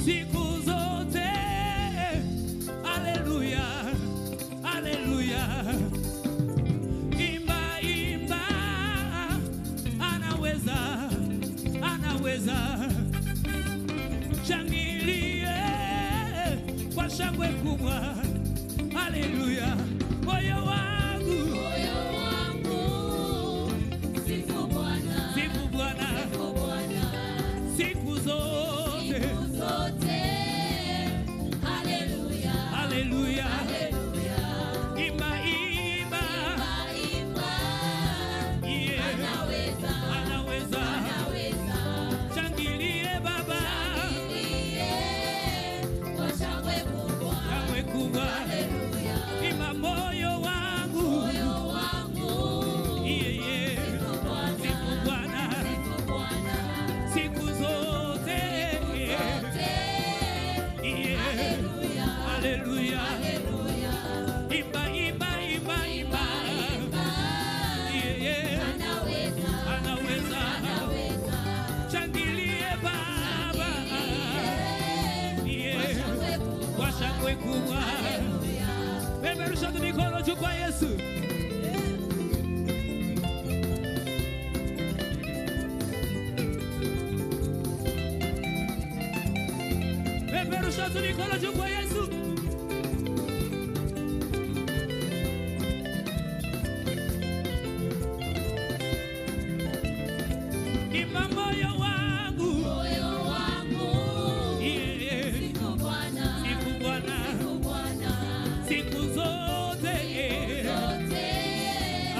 Siku zote, haleluya, haleluya. Imba, imba, anaweza, anaweza. Shangilie kwa shangwe kubwa, haleluya. Moyo wangu, sifu Bwana, sifu Bwana, sifu Bwana. Siku zote, haleluya, haleluya, haleluya. Imba, imba, imba, yeah. Anaweza, anaweza, anaweza. Shangilie Baba, shangilie kwa shangwe kubwa, shangwe kubwa, haleluya. Imba moyo wangu, moyo wangu, yeah, yeah. Sifu Bwana, sifu Bwana. Siku zote, yeah. Haleluya, haleluya. Imba, imba, imba, imba, yeah. Anaweza, anaweza, anaweza. Shangilie Baba, yeah. Kwa shangwe kubwa, peperusha mikono juu kwa Yesu. Peperusha mikono juu kwa Yesu. Imba moyo wangu, moyo wangu, yeah. Sifu Bwana, sifu Bwana, sifu Bwana. Siku zote,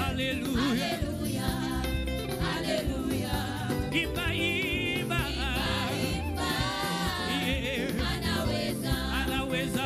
haleluya, haleluya, haleluya. Imba, imba, imba, imba, yeah. Anaweza, anaweza.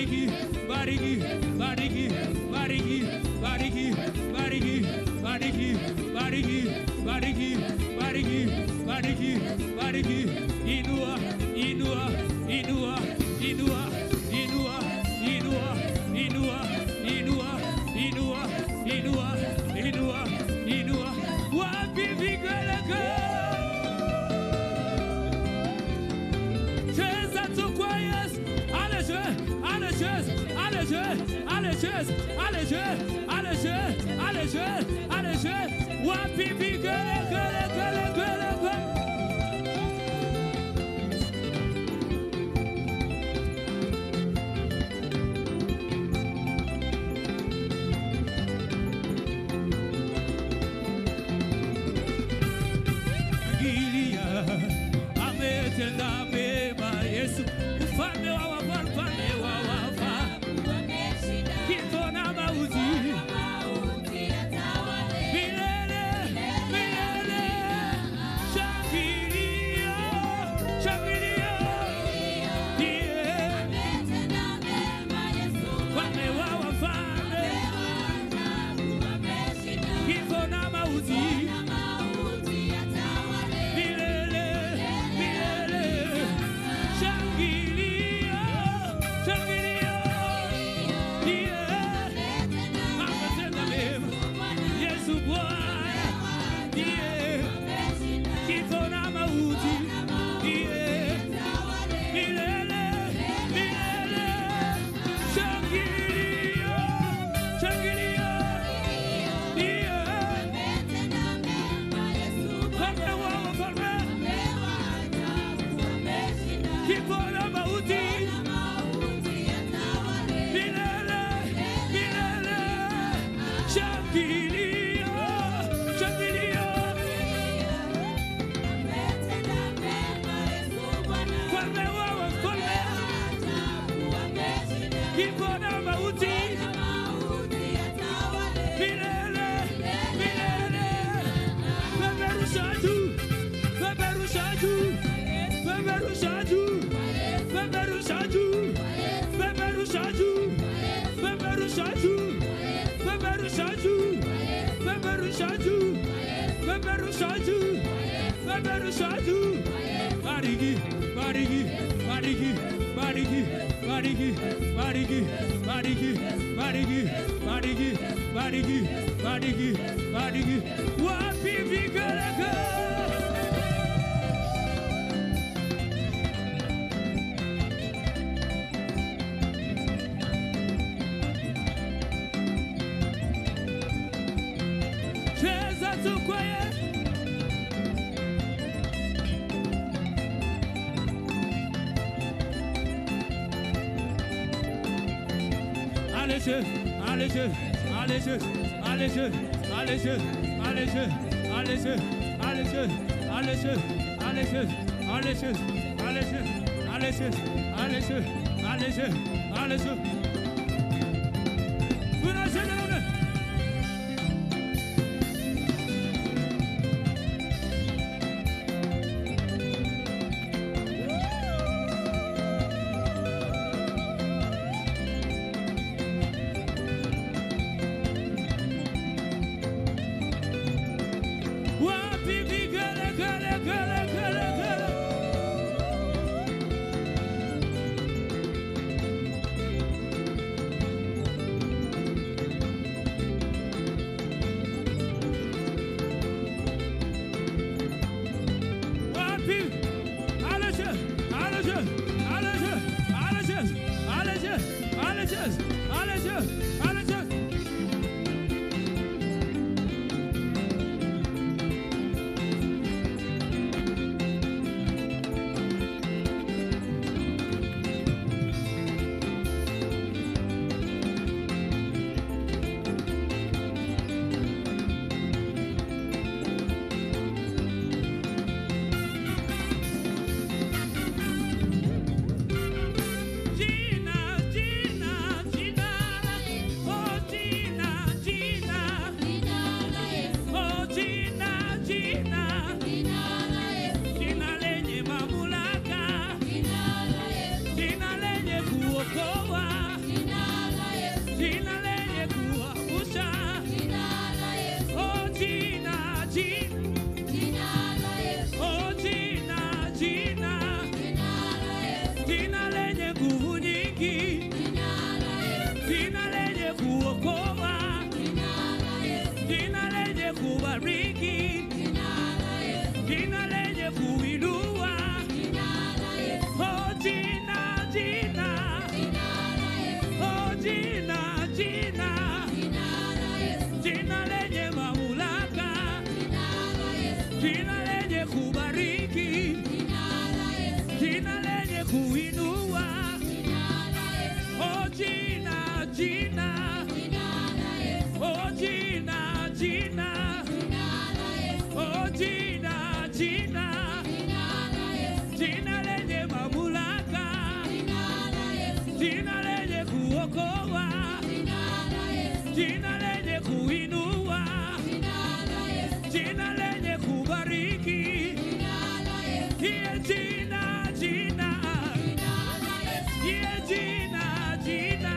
bariki, bariki, bariki, bariki, bariki, bariki, bariki, bariki, bariki, bariki, bariki, bariki, inua, inua, inua, inua, inua, inua, inua, inua, inua, inua, inua, inua, wapi vigelegele. Cheza tu kwa Yesu, allez, allez, allez, allez, allez, allez, allez, wapi vigelegele. Ametenda mema Yesu, mfalme wa wafalme wa wafalme, kifo na mauti milele milele. Shangilia, shangilia, ametenda mema Yesu, mfalme wa wafalme, kifo na mauti. Barigi, barigi, barigi, barigi, barigi, barigi, barigi, barigi, barigi, barigi, barigi, barigi, wapi vigelegele. Cheza tu kwa Yesu. Allez, allez, allez, allez, allez, allez, allez, allez, allez, allez, allez, kuokoa, jina lenye kuinua, jina lenye kubariki, hiyo jina, jina, hiyo jina, jina,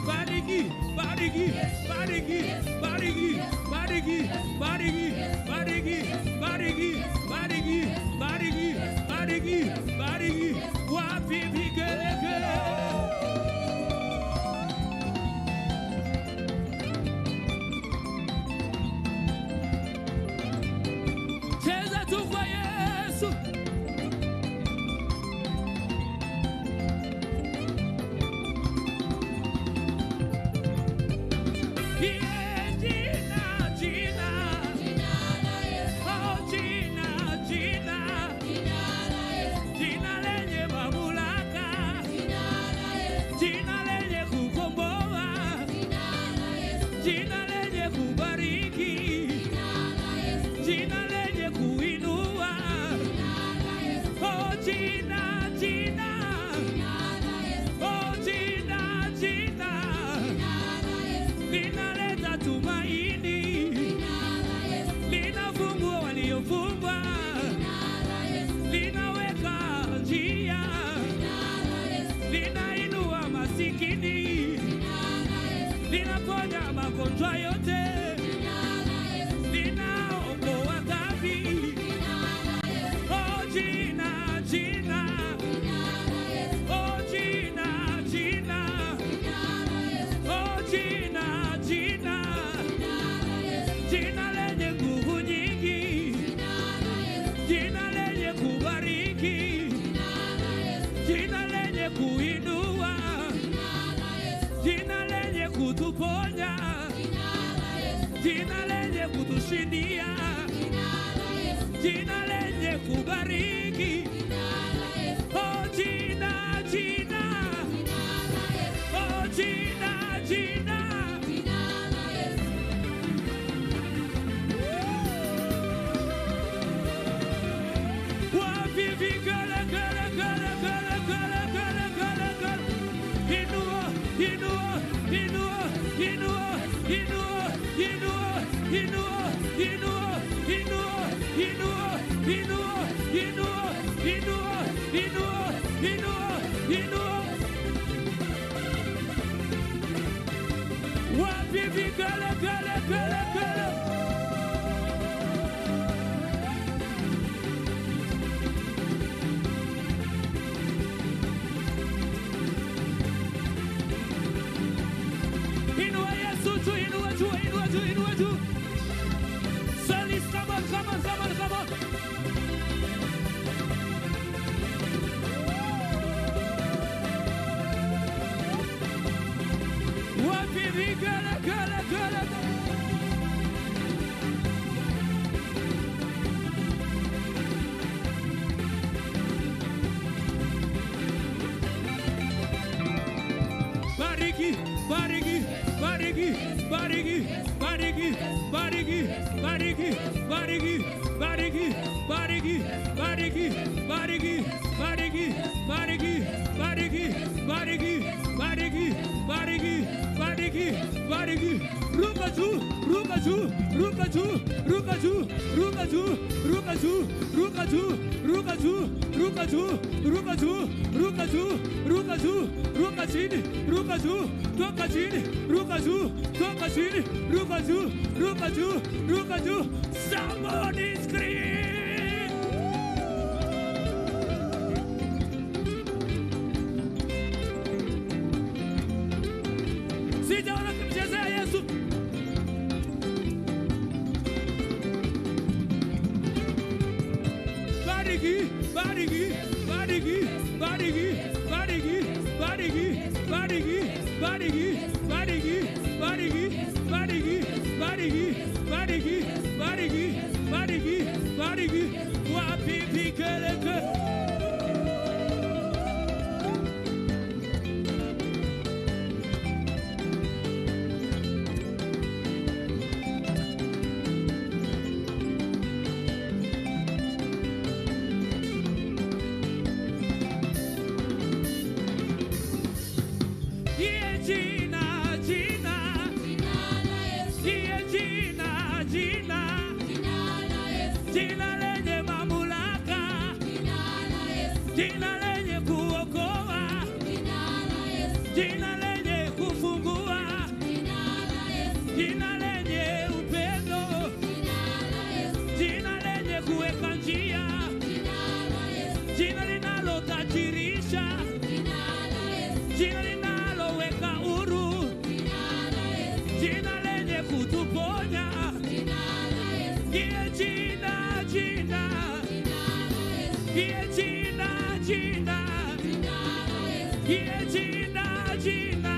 bariki, bariki, bariki, bariki, bariki, bariki, bariki, bariki, bariki, bariki, bariki, bariki, wapi vigelegele. Cheza tu kwa Yesu. Yeah, jina, jina. Oh, jina, jina. Jina lenye mamlaka. Jina lenye kukomboa. Jina lenye kubariki. Jina lenye kuinua. Oh, jina, jina. Oh, jina, jina. Linaleta tumaini. Linafungua waliofungwa. Linaweka njia. Linainua masikini. Linaponya magonjwa yote. Linaokoa dhambi. Oh, jina, jina. Oh, jina, jina. Oh, jina, jina. Jina lenye nguvu nyingi. Jina lenye kubariki. Jina lenye kuinua. Jina lenye kutuponya. Jina lenye kutushindia. Jina lenye kubariki. Oh, jina, jina. Oh, jina, jina. Wapi vigelegele, gele, gele, gele, gele, gele, gele. Inua, inua, inua, inua, inua, inua, inua, inua, inua, inua, inua, inua, inua, inua, inua, inua. Wapi vigelegele, gele, gele. Inua Yesu tu, inua tu, inua tu, inua tu. Solis, come on, come on, come on, come on. Wapi vigelegele, gele. Bariki, bariki, bariki, bariki, bariki, bariki, bariki, bariki, bariki, bariki, bariki, bariki, bariki, bariki, bariki, bariki, bariki, bariki, bariki, bariki. Ruka tu, ruka tu, ruka tu, ruka tu, ruka tu, ruka tu, ruka tu, ruka tu, ruka tu, ruka tu, ruka tu, ruka tu, ruka chini, ruka tu, toka chini, ruka tu, toka chini, ruka tu, ruka tu, ruka tu. Somebody scream! Sijaona kumchezea Yesu. Bariki, bariki, bariki, bariki, bariki, bariki, bariki, bariki, bariki, bariki, bariki, bariki, bariki, bariki, bariki, bariki. Wapi vigelegele. jina, jina, jina lenye mamlaka, jina lenye kuokoa, jina lenye kufungua, jina lenye upendo, jina lenye kuweka njia, jina linalotajirisha, jina linaloweka huru, jina lenye kutuponya. Jina, jina, jina, jina, jina, jina, jina, jina.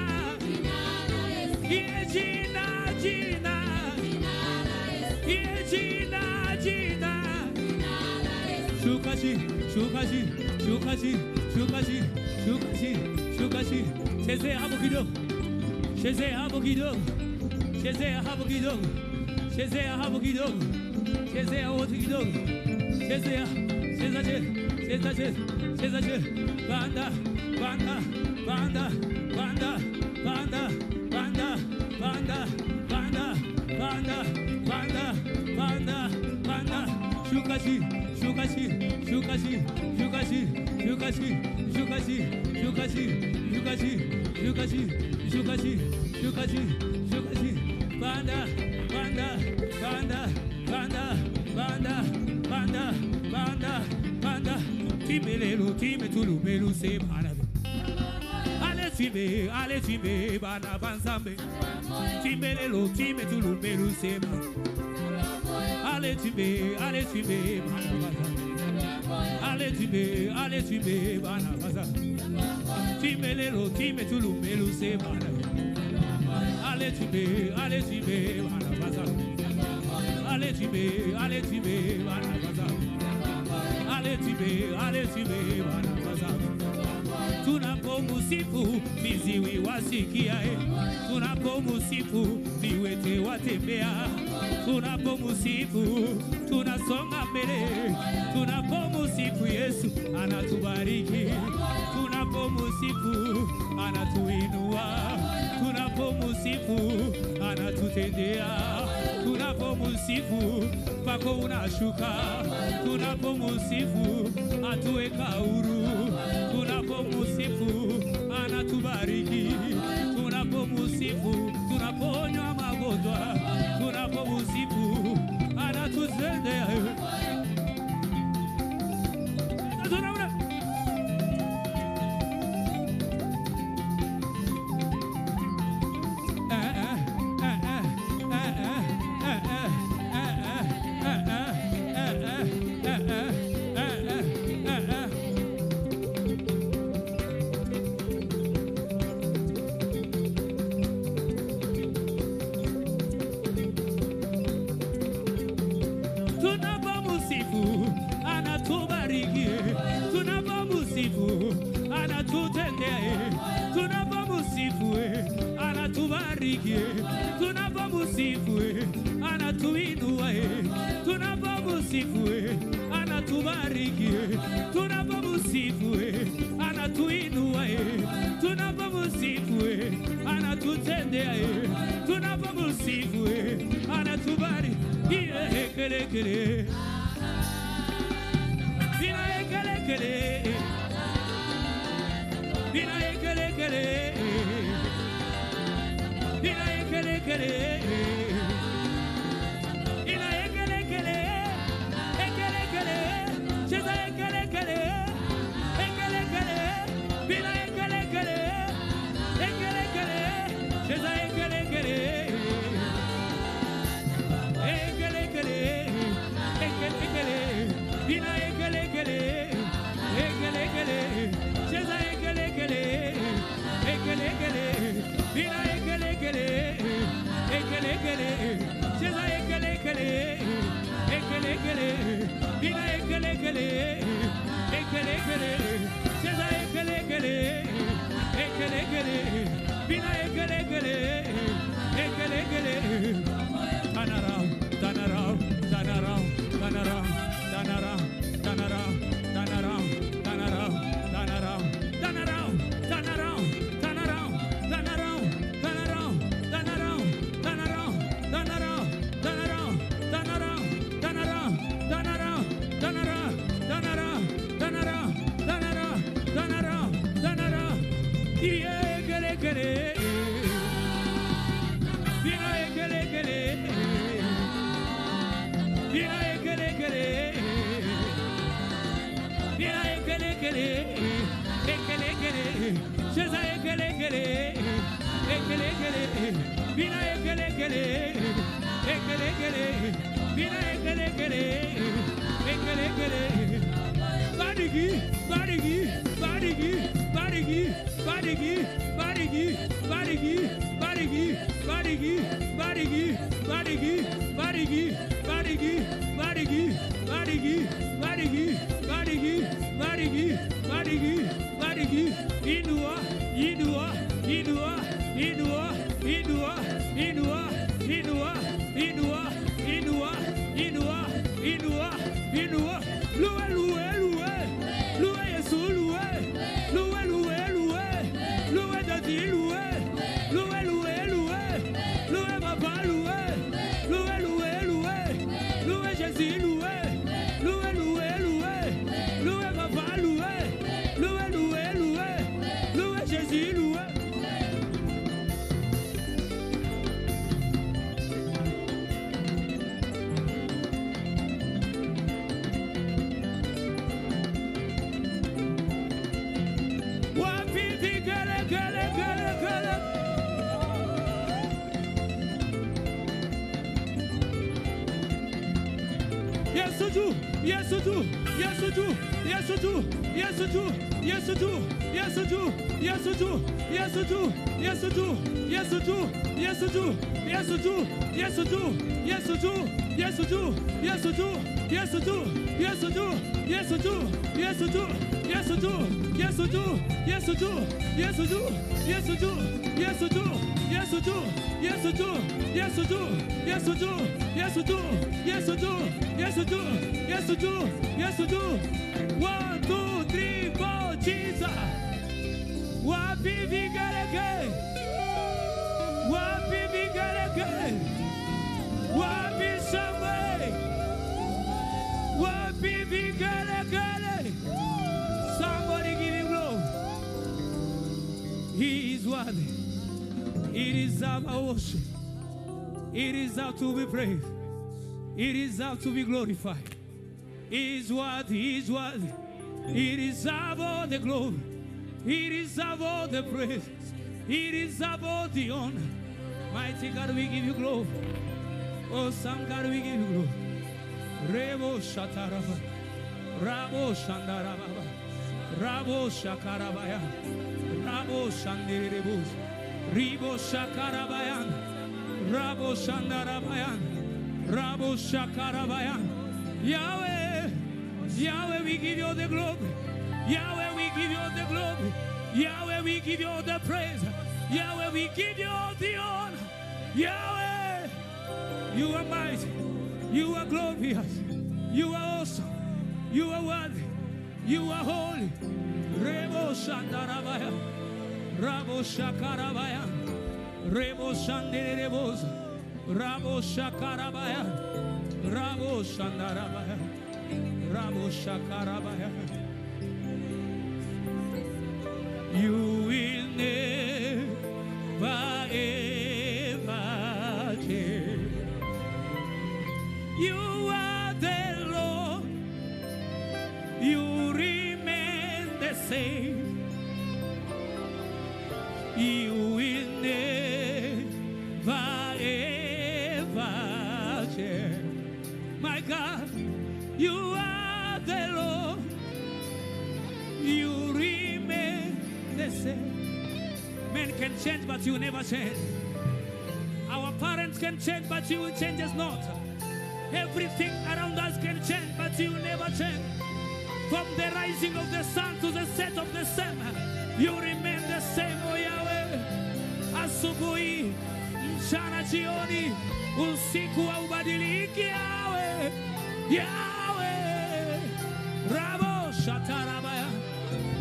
Shukashi, shukashi, shukashi, shukashi, shukashi, shukashi. Chezea hapo kidogo, chezea hapo kidogo, chezea hapo kidogo, chezea hapo kidogo, chezea wote kidogo, chezea, cheza, cheza, cheza, cheza, banda, banda, banda, banda, banda, banda, banda, banda, banda, banda, banda, banda. Shukashi, shukashi, shukashi, shukashi, shukashi, shukashi, shukashi, shukashi, shukashi, shukashi, shukashi, shukashi, banda, banda, banda, banda, banda, banda, banda, banda. Timelelo, timetulu, melu se banabe. Ale time, bana bansambe. Timelelo, timetulu, melu se banabe. Ale time, bana bansambe. Ale time, bana bansambe. Timelelo, timetulu, melu se banabe. Ale time, bana bansambe. Ale time, bana bansambe. Ale time, bana bansambe. Tunapomusifu viziwi wasikia, tunapomusifu viwete watembea, tunapomusifu tunasonga mbele, tunapomusifu Yesu anatubariki, tunapomusifu anatuinua, tunapomusifu anatutendea, tunapomusifu pako unashuka, tunapomusifu atuweka huru, tunapomusifu anatubariki, tunapomusifu tunaponywa magonjwa, tunapomusifu anatutendea. Tunapomusifu anatutendea, tunapomusifu anatubariki, tunapomusifu anatuinua, tunapomusifu anatubariki, tunapomusifu anatuinua, tunapomusifu anatutendea, tunapomusifu anatubariki. Kele kele Ekele Somebody give him glory. He is worthy. It is our worship. It is out to be praised. It is out to be glorified. He is worthy. He is worthy. It is all the glory. It is all the praise. It is all the honor. Mighty God, we give you glory. Awesome God, we give you glory. Rebo Shataraba. Rabo Shandarababa. Rabo Shakarabaya. Rabo Shandirebus. Ribo Shakarabayan. Rabo Shandarabayan. Rabo Shakarabayan. Yahweh, Yahweh, we give you the glory. Yahweh, we give you the glory. Yahweh, we give you the praise. Yahweh, we give you the honor. Yahweh, you are mighty. You are glorious. You are awesome. You are worthy. You are holy. Rebo Shandarabaya. Rabo Shakarabaya. Rebo Shandirebos. Rabo Shakarabaya. Rabo Shandarabaya. Rabo Shakarabaya. You will never ever change. You are the Lord. You remain the same. You will never ever change. My God, you are the Lord. You remain the same. Men can change, but you never change. Our parents can change, but you changes not. Everything around us can change, but you never change. From the rising of the sun to the set of the sun, you remain the same, O Yahweh. Asubuhi, mchana, jioni, usiku haubadiliki, Yahweh. Yahweh. Rabo Shatarabaya.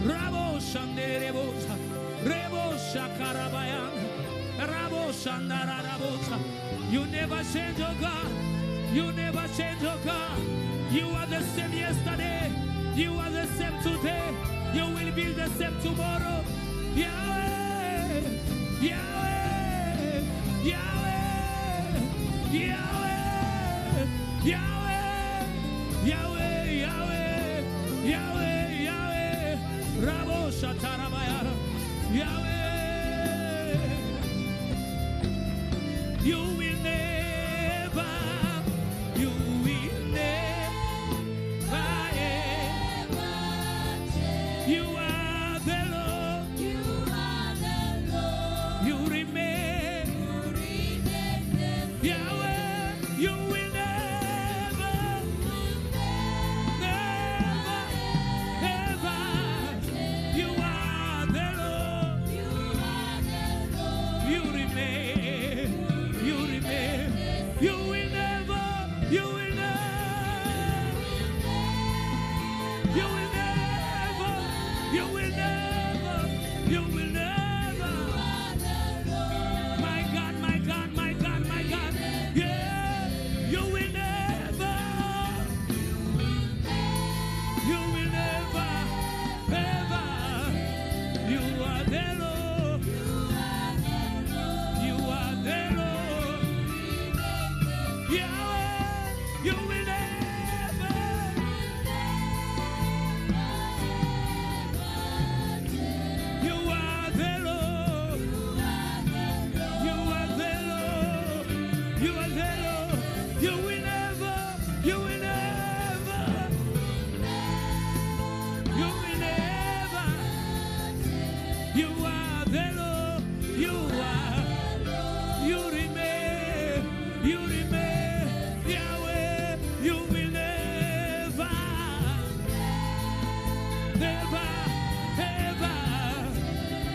Rabo Shanderebosa. Rebo Shakarabaya. Rabo Shandarabosa. You never change, oh God. You never change, oh God. You are the same yesterday. You are the same today. You will be the same tomorrow. Yahweh.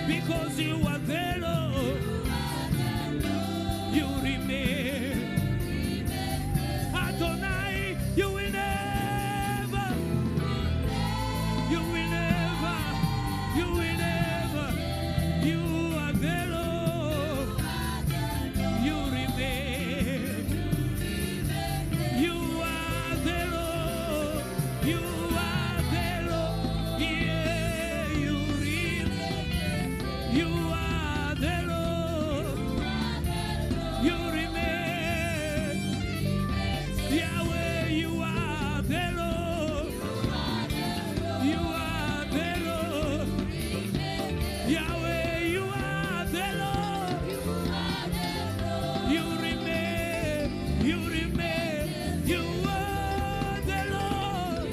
because you are the Lord. You remain. Adonai, you will never, you will never, you will never, you are the Lord. You remain. You are the Lord. You are the Lord. Yeah, you remain. You are the Lord. You remain. Yahweh, you are the Lord. You are the Lord. Yahweh, you are the Lord. You remain. You remain. You are the Lord.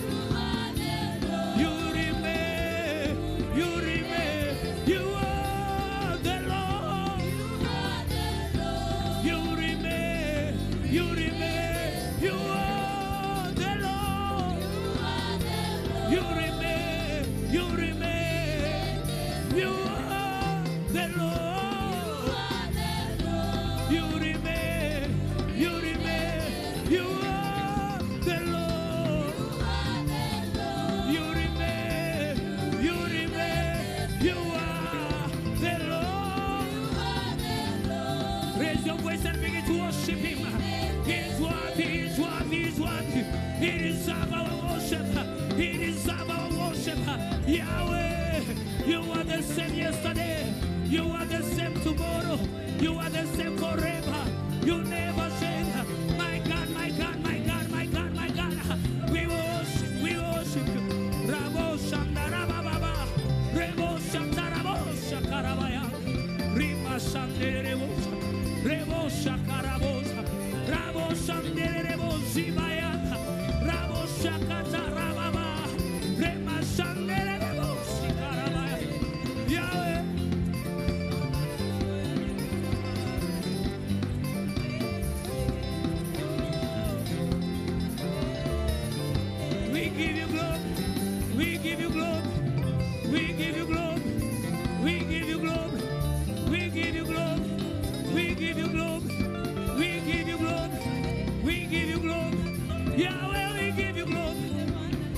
You remain. You remain. You are the Lord. You remain. You remain. You are the Lord. You remain. You remain. You are the Lord. You remain. You remain. You are the Lord. You remain. You remain. You are the Lord. Raise your voice and begin to worship Him. He is worthy. He is worthy. He is worthy. He deserves our worship. He deserves our worship. Yahweh, you are the same yesterday. You are the same tomorrow. You are the same forever. You never change. My God, my God, my God, my God, my God. We worship you. Rabo Shandarababa. Rebo Shatarabo Shakarabaya. Rima Shanderebo. Rebo Shakarabosa. Rabo Shanderebo Zibaya. Rabo Shakatarababa. Rema Shanderebo Shikarabaya. Yahweh. We give you glory. We give you glory. We give you glory. We give you glory. We give you glory. We give you glory. We give you glory. We give you glory. Yahweh, we give you glory.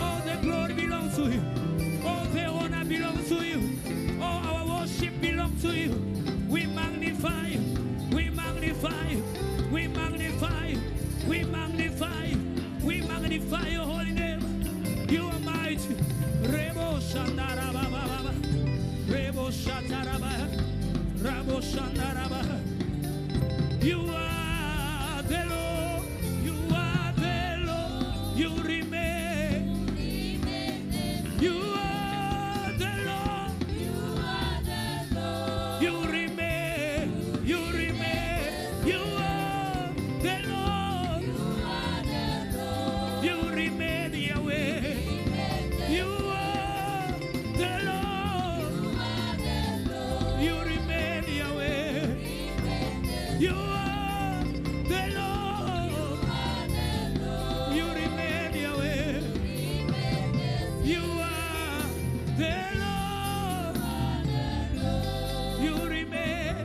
All the glory belongs to you. All the honor belongs to you. All our worship belongs to you. We magnify you. We magnify you. We magnify you. We magnify you. We magnify your holy name. You are mighty. Rebo Shandarababa. Rebo Shatarababa. Rabo Shandarababa. You are the Lord. You are the Lord. You remain. You are the Lord. You remain. You remain. You are the Lord. You remain, Yahweh. You are the Lord. You remain, Yahweh. You are the Lord. You remain, Yahweh. You are the Lord. You remain.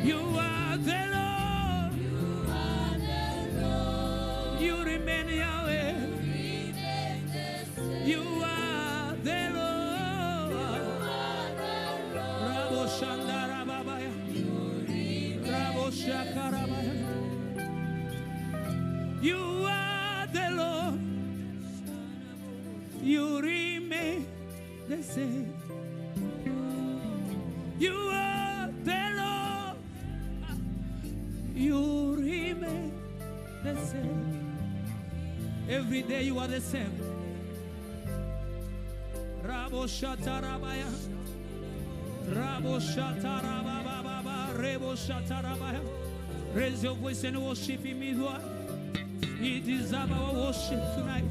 You are the Lord. You remain, Yahweh. You are the Lord. Rabo Shandarababaya. Rabo Shakarabaya. You are the Lord. You remain the same. You are the Lord. You remain the same. Every day you are the same. Rabo Shatarabaya. Rabo Shatarababa. Rebo Shatarabaya. Raise your voice and worship Him. He deserves our worship tonight.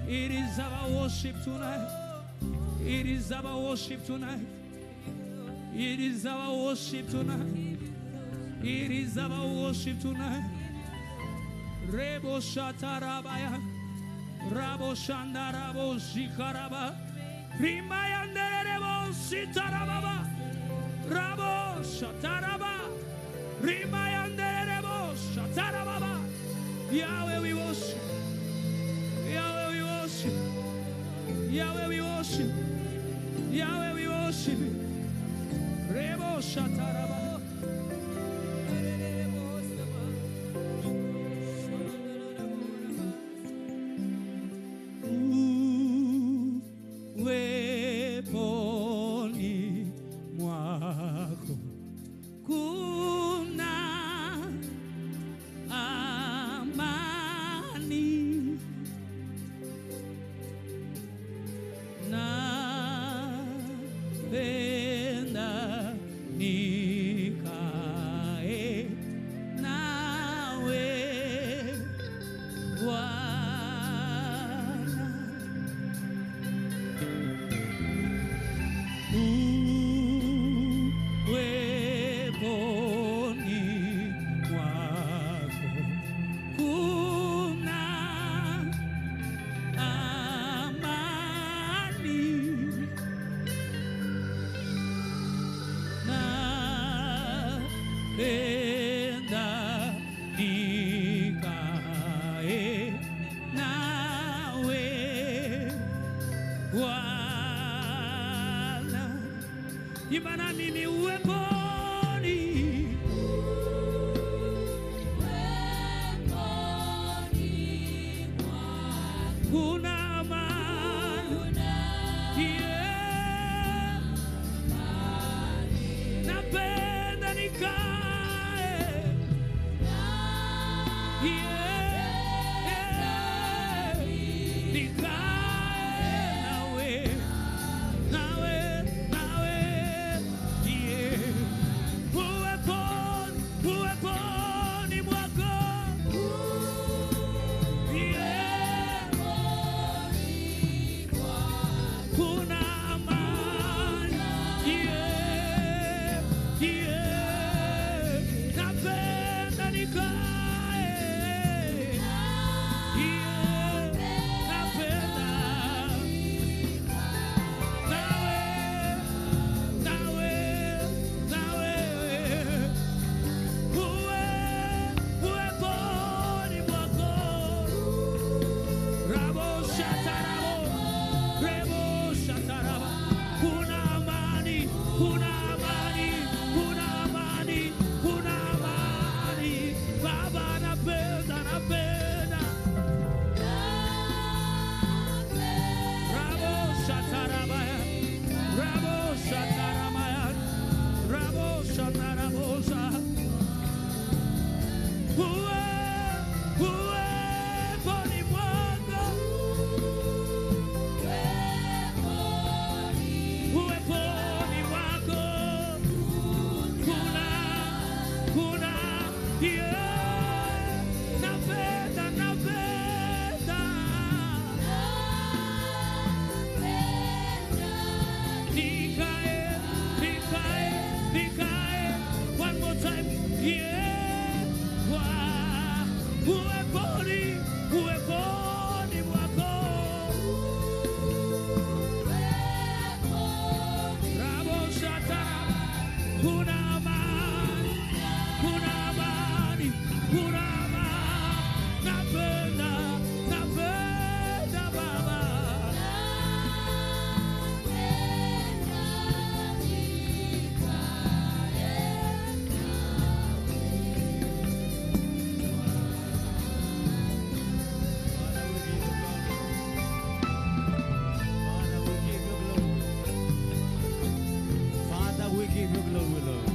It is our worship tonight. It is our worship tonight. It is our worship tonight. It is our worship tonight. Rebo Shatarabaya. Rabo Shandarabo Shikaraba. Rimayanderebo sitarababa. Rabo shataraba. Rimayanderebo shatarababa. Yahweh we worship. Yahweh we worship. Yahweh we worship. Yahweh we worship. Rebo shataraba. Uweponi mwako kuna amani, napenda nikae nawe Bwana. Uweponi mwako kuna amani, napenda nikae nawe Bwana. Imba na mimi uweponi, kuna amani, yeah. Napenda nikae, yeah. Nikae nawe, yeah. Uweponi mwako, yeah. Kuna amani, yeah, yeah. Napenda nikae, yeah. Napenda nawe. Uweponi mwako, rabo shatarabo, rebo shataraba. Kuna amani, kuna amani, kuna amani, kuna amani. Baba napenda, rabo shatarabaya, rabo shataramaya, rabo shatarabosa. Uweponi mwako, uweponi mwako, kuna, yeah. Napenda nikae, one more time, yeah. Uweponi mwako, rabo shatara. Kuna amani, kuna amani, kuna amani. Napenda Baba. Father, we give you glory, Lord.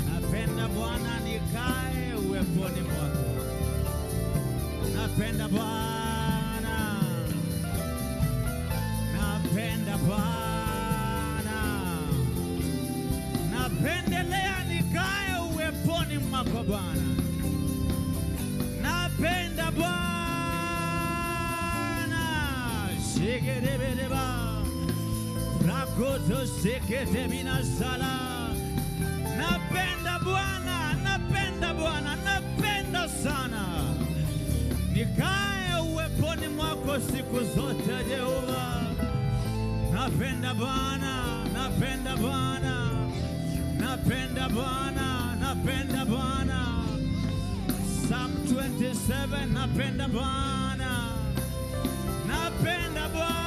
Napenda Bwana nikae uweponi mwako. Napenda Bwana. Napenda Bwana. Napendelea nikae uweponi mwako Bwana. Napenda Bwana. Shigedebedeba. Rakoto sekete minasala. Napenda Bwana, napenda sana. Nikae uweponi mwako siku zote Jehova. napenda Bwana, napenda Bwana, napenda Bwana, napenda Bwana. Psalm 27, napenda Bwana, napenda Bwana,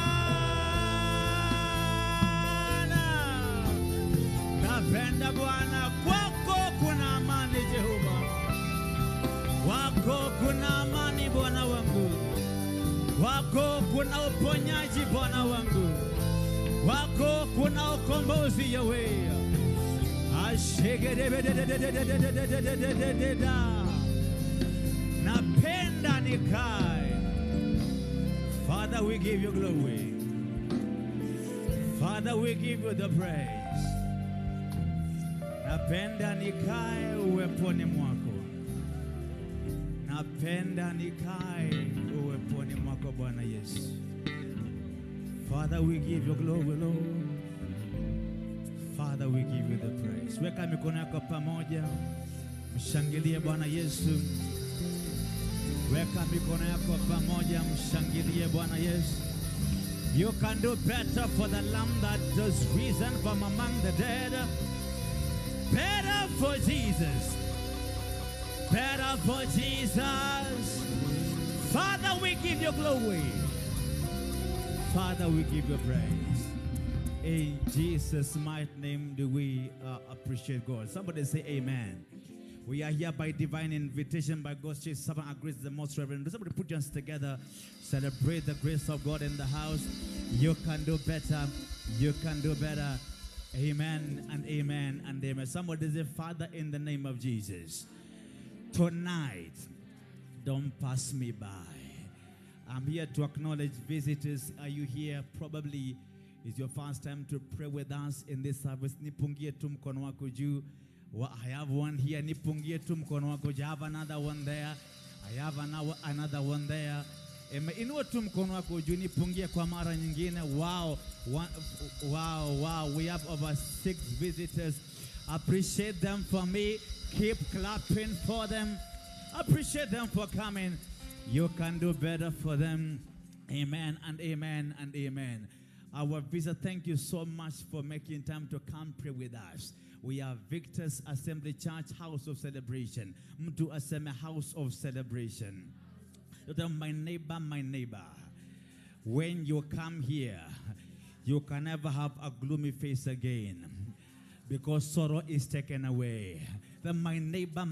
napenda Bwana. Kwako kuna amani Jehova, wako kuna amani Bwana wangu, wako kuna uponyaji Bwana wangu, wako kuna ukombozi Yahweh. Napenda nikae. Father, we give you glory. Father, we give you the praise. Napenda nikae uweponi mwako. Napenda nikae uweponi mwako Bwana Yesu. Father, we give you glory, Lord. Father, we give you the praise. Weka mikono yako pamoja. Mshangilie Bwana Yesu. Weka mikono yako pamoja. Mshangilie Bwana Yesu. You can do better for the Lamb that has risen from among the dead. Better for Jesus. Better for Jesus. Father, we give you glory. Father, we give you praise. In Jesus' mighty name do we appreciate God. Somebody say amen. We are here by divine invitation, by God's grace. Someone agrees the most reverend. Somebody put your hands together. Celebrate the grace of God in the house. You can do better. You can do better. Amen and amen and amen. Somebody say, Father, in the name of Jesus, tonight, don't pass me by. I'm here to acknowledge visitors. Are you here? Probably it's your first time to pray with us in this service. Nipungie tu mkono wako juu. I have one here. Nipungie tu mkono wako juu. I have another one there. I have another one there. Inua tu mkono wako juu. Nipungie kwa mara nyingine. Wow. Wow. We have over 6 visitors. Appreciate them for me. Keep clapping for them. Appreciate them for coming. You can do better for them. Amen and amen and amen. Our visitor, thank you so much for making time to come pray with us. We are Victor's Assembly Church, House of Celebration. Mtu aseme House of Celebration. My neighbor, when you come here, you can never have a gloomy face again, because sorrow is taken away. My neighbor,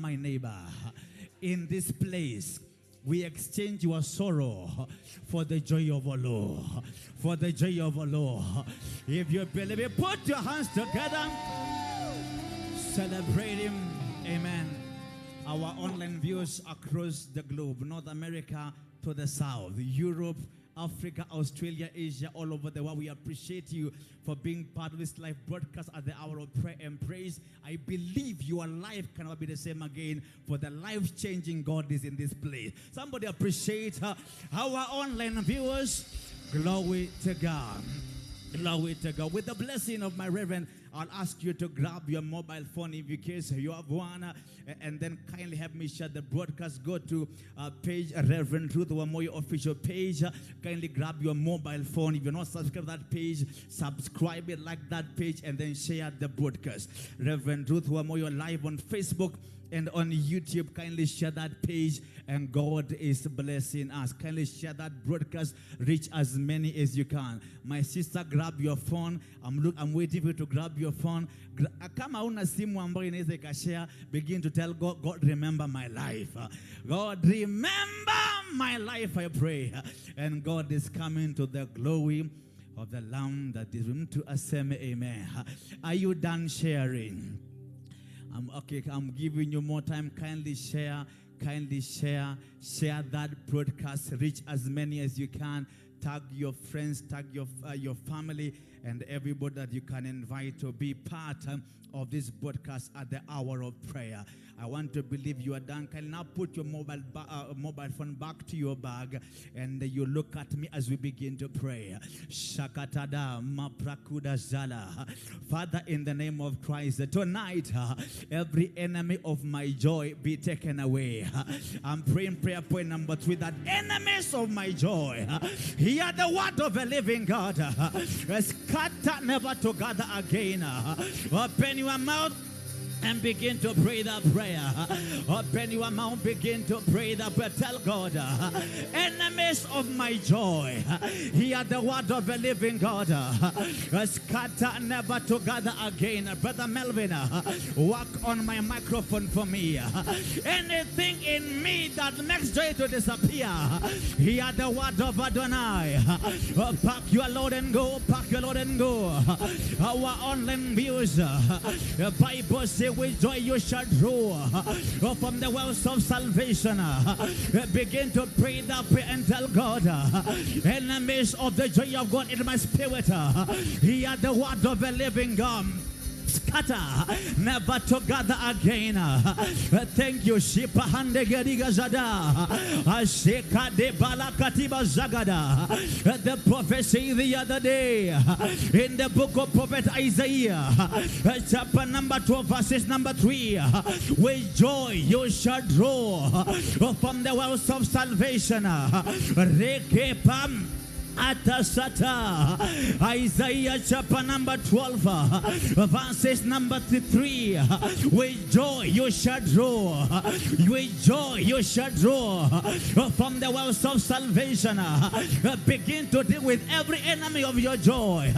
in this place, we exchange your sorrow for the joy of our Lord. For the joy of our Lord. If you believe it, put your hands together. Celebrate Him. Amen. Our online viewers across the globe, North America to the South, Europe, Africa, Australia, Asia, all over the world. We appreciate you for being part of this live broadcast at the hour of prayer and praise. I believe your life cannot be the same again, for the life-changing God is in this place. Somebody appreciate our online viewers. Glory to God. Glory to God. With the blessing of my Reverend, I'll ask you to grab your mobile phone in case you have one, and then kindly help me share the broadcast. Go to page Reverend Ruth Wamuyu official page. Kindly grab your mobile phone. If you're not subscribed to that page, subscribe it, like that page, and then share the broadcast. Reverend Ruth Wamuyu live on Facebook and on YouTube. Kindly share that page, and God is blessing us. Kindly share that broadcast. Reach as many as you can. My sister, grab your phone. I'm waiting for you to grab your phone. Kama una simu ambayo inaweza ikashare, begin to tell God, God, remember my life. God, remember my life, I pray. And God is coming to the glory of the Lamb that is room to assemble. Amen. Are you done sharing? Okay, I'm giving you more time. Kindly share that broadcast. Reach as many as you can. Tag your friends, tag your family, and everybody that you can invite to be part of this broadcast at the hour of prayer. I want to believe you are done. Can now put your mobile phone back to your bag, and you look at me as we begin to pray. Shakatada maprakuda zala. Father, in the name of Christ, tonight every enemy of my joy be taken away. I'm praying prayer point number 3, that enemies of my joy hear the word of a living God. Scatter, never to gather again. Open your mouth and begin to pray that prayer. Open your mouth, begin to pray that prayer. Tell God, enemies of my joy, hear the word of the living God. Scatter, never to gather again. Brother Melvin, work on my microphone for me. Anything in me that makes joy to disappear, hear the word of Adonai. Pack your load and go, pack your load and go. Our online viewers, the Bible says, with joy you shall draw from the wells of salvation. Begin to pray that prayer and tell God, enemies of the joy of God in my spirit, hear the word of the living God. Scatter, never to gather again. Thank you, Shipa Hande Gediga Zada, Asheka de Balakatiba Zagada. The prophecy the other day in the book of Prophet Isaiah, chapter number 12, verses number 3. With joy you shall draw from the wells of salvation. Rekepam Atasata, Isaiah chapter number 12, verses number 3. With joy you shall draw, with joy you shall draw from the wells of salvation. Begin to deal with every enemy of your joy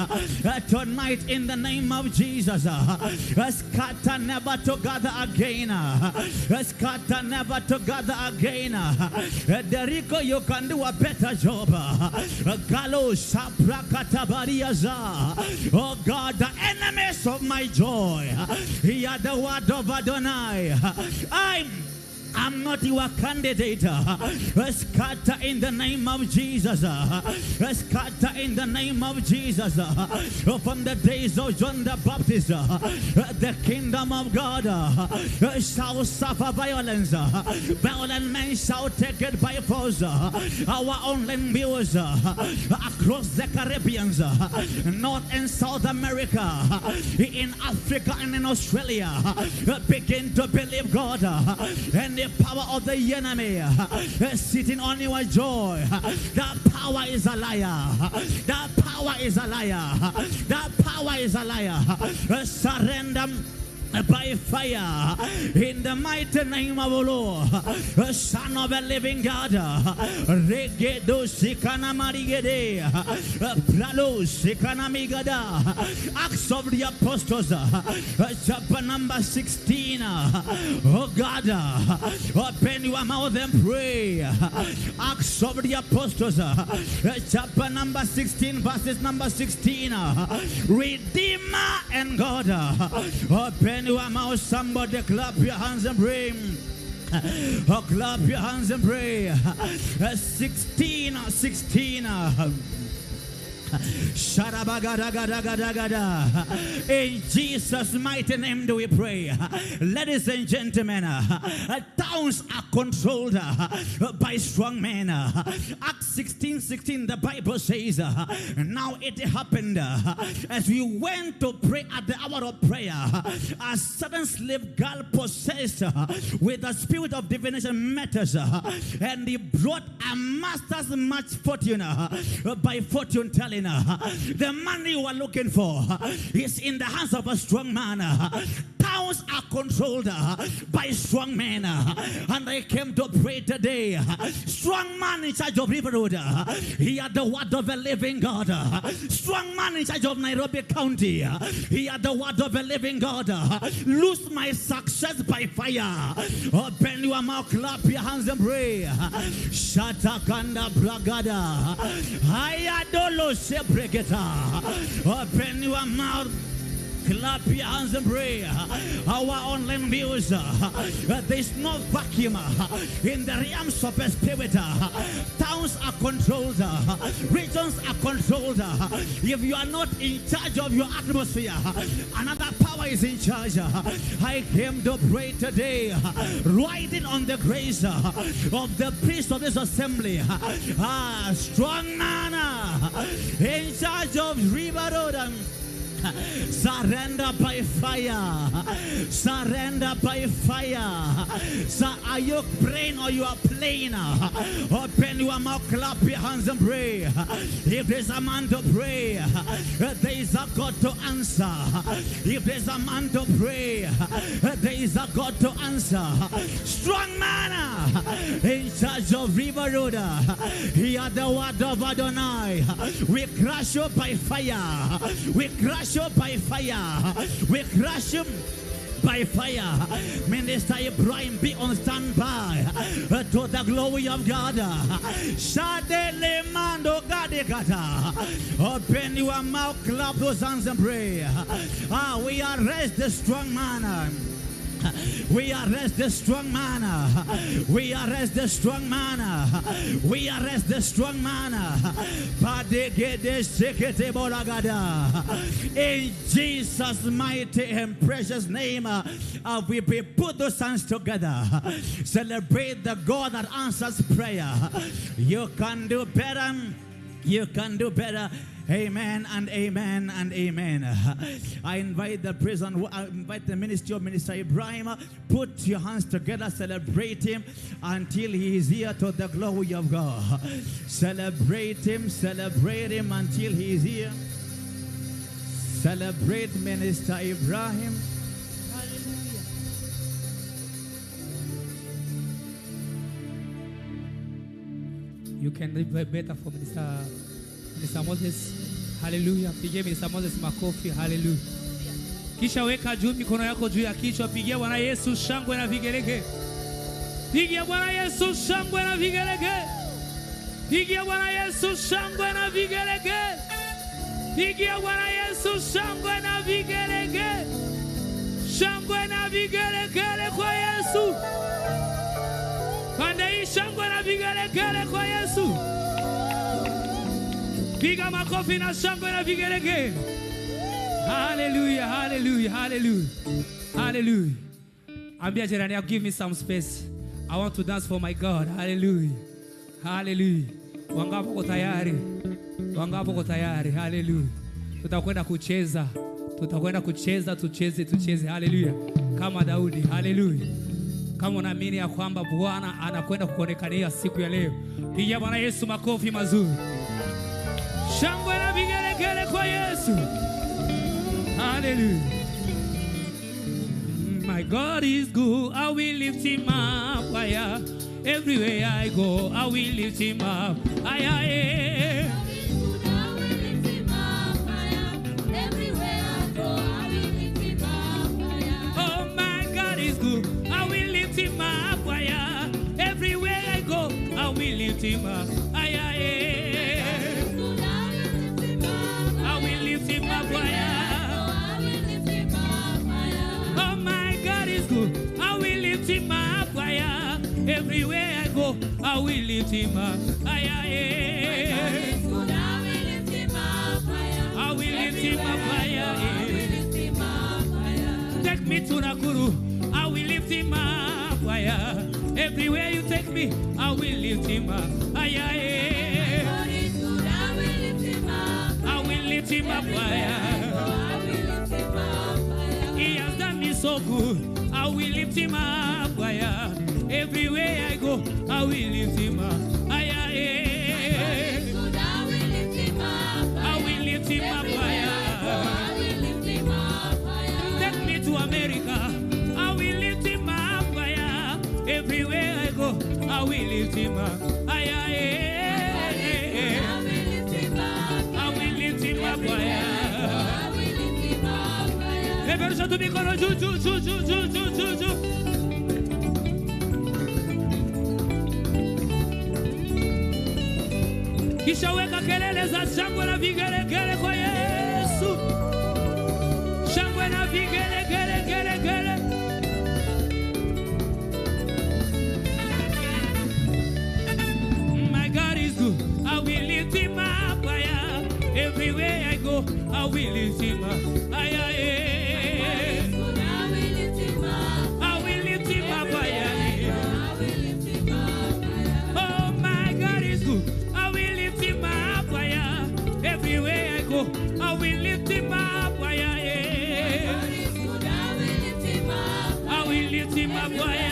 tonight in the name of Jesus. Scatter, never to gather again. Scatter, never to gather again. Derico, you can do a better job. Oh God, the enemies of my joy, hear the word of Adonai. I'm not your candidate. Scatter in the name of Jesus. Scatter in the name of Jesus. From the days of John the Baptist, the kingdom of God shall suffer violence. Violent men shall take it by force. Our online viewers across the Caribbean, North and South America, in Africa and in Australia, begin to believe God. And the power of the enemy sitting on your joy, that power is a liar. That power is a liar. That power is a liar. Surrender by fire in the mighty name of the Lord, Son of the living God. Regedo Sikana Marigede, Pralo Sikana Migada. Acts of the Apostles, chapter number 16. Oh God, open your mouth and pray. Acts of the Apostles, chapter number 16, verses number 16. Redeemer and God, open your mouth, somebody clap your hands and pray. Oh, clap your hands and pray. 16. In Jesus' mighty name do we pray. Ladies and gentlemen, towns are controlled by strong men. Acts 16:16, the Bible says, now it happened as we went to pray at the hour of prayer, a certain slave girl possessed with the spirit of divination met us, and he brought a master's much fortune by fortune telling. The money you are looking for is in the hands of a strong man. Towns are controlled by strong men, and I came to pray today. Strong man in charge of River Road, hear the word of the living God. Strong man in charge of Nairobi County, hear the word of the living God. Lose my success by fire. Open your mouth, clap your hands and pray. Shatakanda Bragada, Hayadolo Sebregeta. Open your mouth, clap your hands and pray. Our online viewers, there's no vacuum in the realms of the spirit. Towns are controlled, regions are controlled. If you are not in charge of your atmosphere, another power is in charge. I came to pray today, riding on the grace of the priest of this assembly. Strong man in charge of River Road. Surrender by fire. Surrender by fire. A yoke praying or you are playing, open your mouth, clap your hands and pray. If there's a man to pray, there is a God to answer. If there's a man to pray, there is a God to answer. Strong man in charge of River Road. Hear the word of Adonai. We crush you by fire. We crush you by fire. We crush you by fire. Minister Ibrahim, be on standby to the glory of God. Shadele mando gadegata. Open your mouth, clap those hands and pray. We arrest the strong man. We arrest the strong man. We arrest the strong man. We arrest the strong man. In Jesus' mighty and precious name, we put those hands together. Celebrate the God that answers prayer. You can do better. You can do better. Amen and amen and amen. I invite the prison, I invite the ministry of Minister Ibrahim. Put your hands together, celebrate him until he is here to the glory of God. Celebrate him until he is here. Celebrate Minister Ibrahim. Hallelujah. You can live better for Minister Moses. Hallelujah. Pigie Minister Moses makofi. Hallelujah. Kisha weka juu mikono yako juu ya kichwa. Pigia Bwana Yesu shangwe na vigelege. Pigia Bwana Yesu shangwe na vigelege. Pigia Bwana Yesu shangwe na vigelege. Pigia Bwana Yesu shangwe na vigelege. Shangwe na vigelegele kwa Yesu. Pande hii shangwe na vigelegele kwa Yesu. Piga makofi na shangwe na vigelegele. Hallelujah, hallelujah, hallelujah. Hallelujah. Ambia jirani yako, give me some space. I want to dance for my God. Hallelujah. Hallelujah. Wangapo uko tayari? Wangapo uko tayari? Hallelujah. Tutakwenda kucheza. Tutakwenda kucheza, tucheze. Hallelujah. Kama Daudi. Hallelujah. Kama unaamini ya kwamba Bwana anakwenda kuonekania siku ya leo, pigia Bwana Yesu makofi mazuri. Shangwe na vigelegele kwa Yesu. Hallelujah. My God is good. I will lift him up higher. Everywhere I go, I will lift him up higher. Oh, my God is good. I will lift him up higher. Everywhere I go, I will lift him up higher. I will lift him up higher. Oh, my God is good. I will lift him up higher. Everywhere I go, I will lift him up higher. I will lift him up higher. Take me to Nakuru. I will lift him up higher. Everywhere you take me, I will lift him up higher. I will lift him up higher. He has done me so good. I will lift him up higher. Everywhere I go, I will lift him up higher. I will lift him up higher. Take me to America. I will lift him up higher. Everywhere I go, I will lift him up higher. I will lift him up higher. Everybody to be called ju. Kisha weka kelele za shangwe na vigelegele kwa Yesu. Shangwe na vigelegele. My God is good. I will lift him up higher. Everywhere I go, I will lift him up higher. I will lift him up higher. Oh, my God is good. I will lift him up higher. Everywhere I go, I will lift him up higher. I will lift him up higher.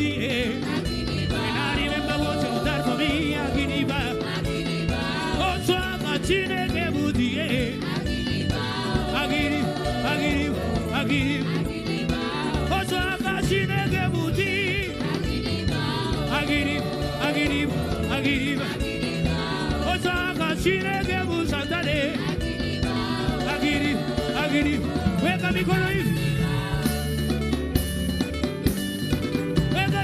Agiri. Oswaka Chineke Buti. Agiri. Agiri. Agiri. Oswaka Chineke Busatane. Agiri. Agiri. Weka mikono hivi. Weka.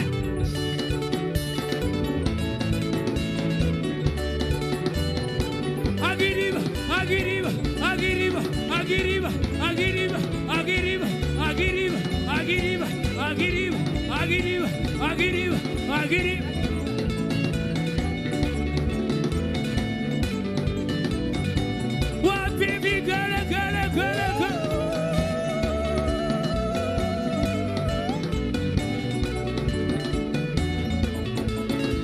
Agiriba, agiriba, agiriba, agiriba, agiriba, agiriba, agiriba, agiriba, agiriba, agiriba, agiriba, agiriba. What baby gala gala gala gala.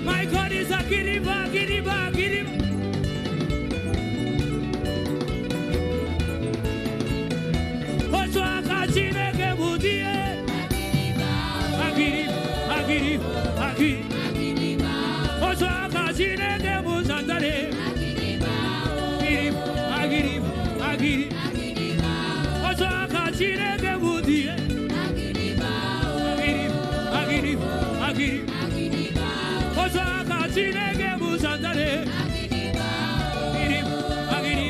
My God is agiriba, agiriba, agiriba. Agiri, agiri, Oswaka Chineke Busatane. Agiri, agiri, Oswaka Chineke Buti. Agiri, agiri, Oswaka Chineke Busatane. Agiri,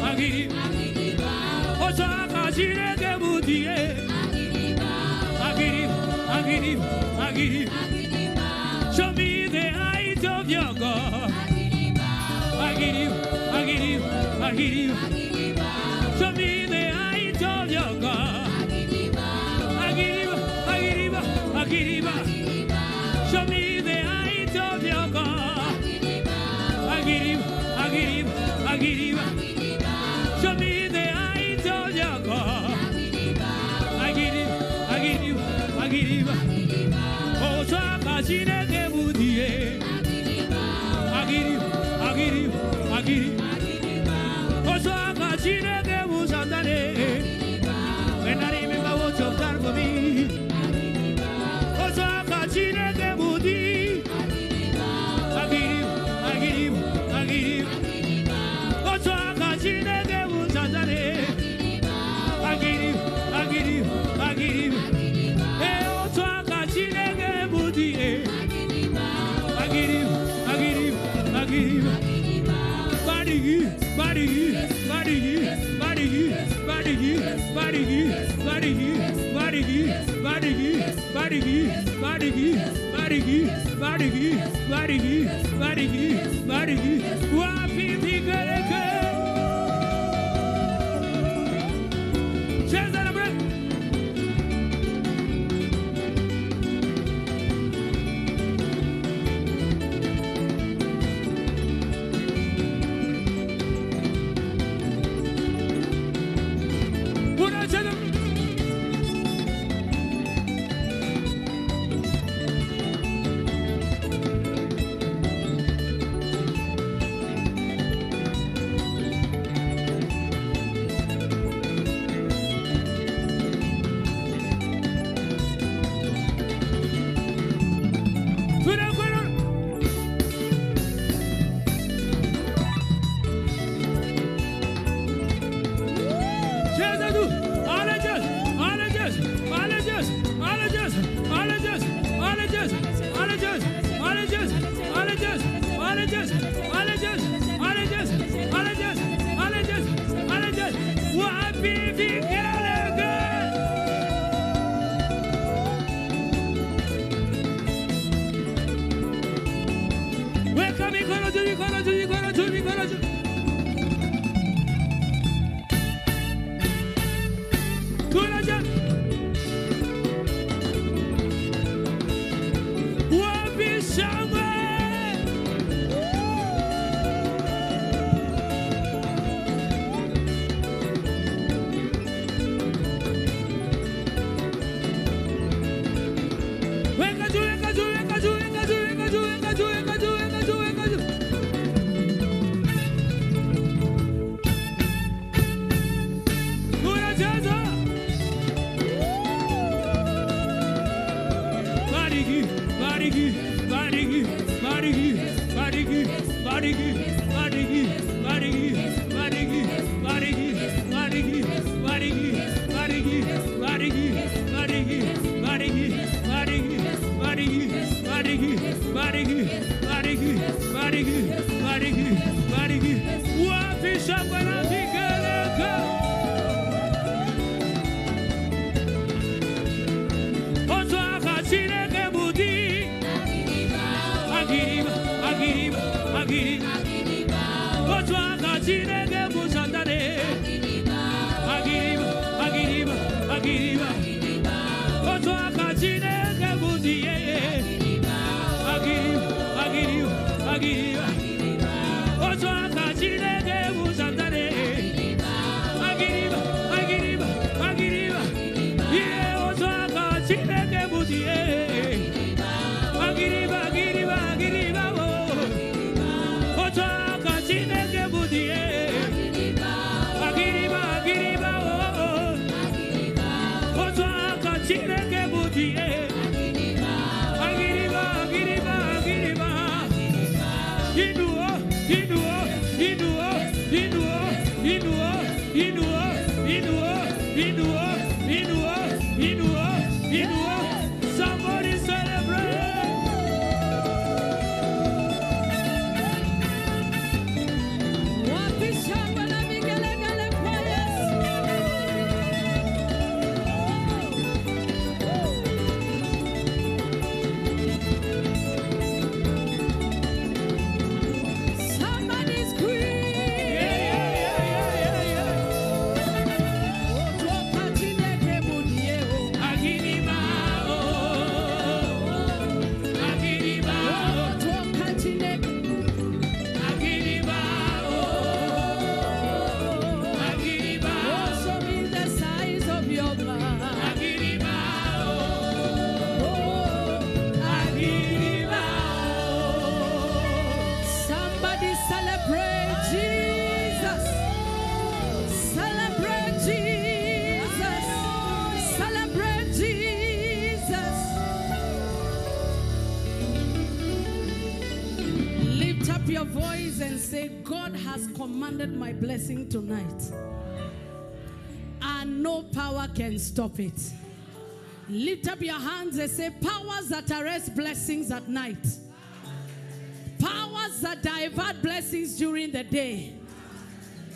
agiri, Oswaka Chineke Buti. Agiri, agiri, show me the height of your God. Agiri, agiri, agiri, show me the height of your God. Agiri, agiri, agiri, show me the height of your God. Agiri, agiri, agiri, show me the height of your God. Agiri, agiri, agiri. Oswaka Chineke Buti. Agiri, agiri, agiri. Oswaka Chineke Busatane. When I remember what you've done for me. Oswaka Chineke Buti. Agiri, agiri, agiri. Oswaka Chineke Busatane. Agiri, agiri, agiri. Oswaka Chineke Buti. Agiri, agiri, agiri. Badigi, badigi, badigi, badigi, badigi, badigi, badigi, badigi, badigi, badigi, badigi, badigi, badigi, badigi, badigi, badigi. Wapi pigereke. Cheza na break. Somebody celebrate. your voice and say, God has commanded my blessing tonight, and no power can stop it. Lift up your hands and say, powers that arrest blessings at night, powers that divert blessings during the day,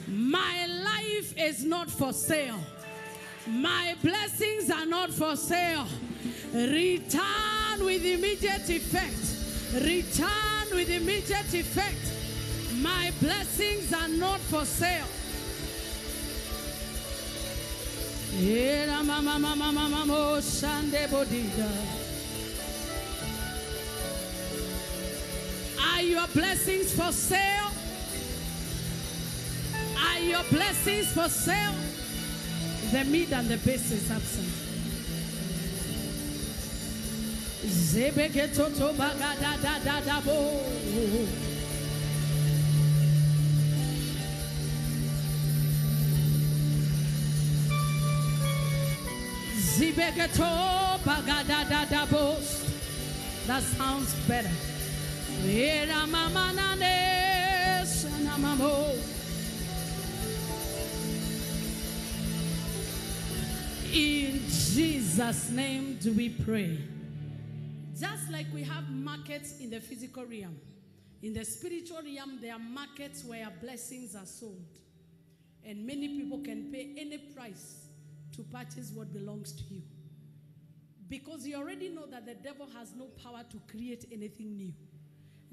my life is not for sale. My blessings are not for sale. Return with immediate effect. Return with immediate effect. My blessings are not for sale. Are your blessings for sale? Are your blessings for sale? The meat and the base is absent. Zebeketoto bagadadadadabo. Zibeketo bagadadadabo. That sounds better. Era mama nane sanamamo. In Jesus' name do we pray. Just like we have markets in the physical realm, in the spiritual realm, there are markets where blessings are sold. And many people can pay any price to purchase what belongs to you. Because you already know that the devil has no power to create anything new.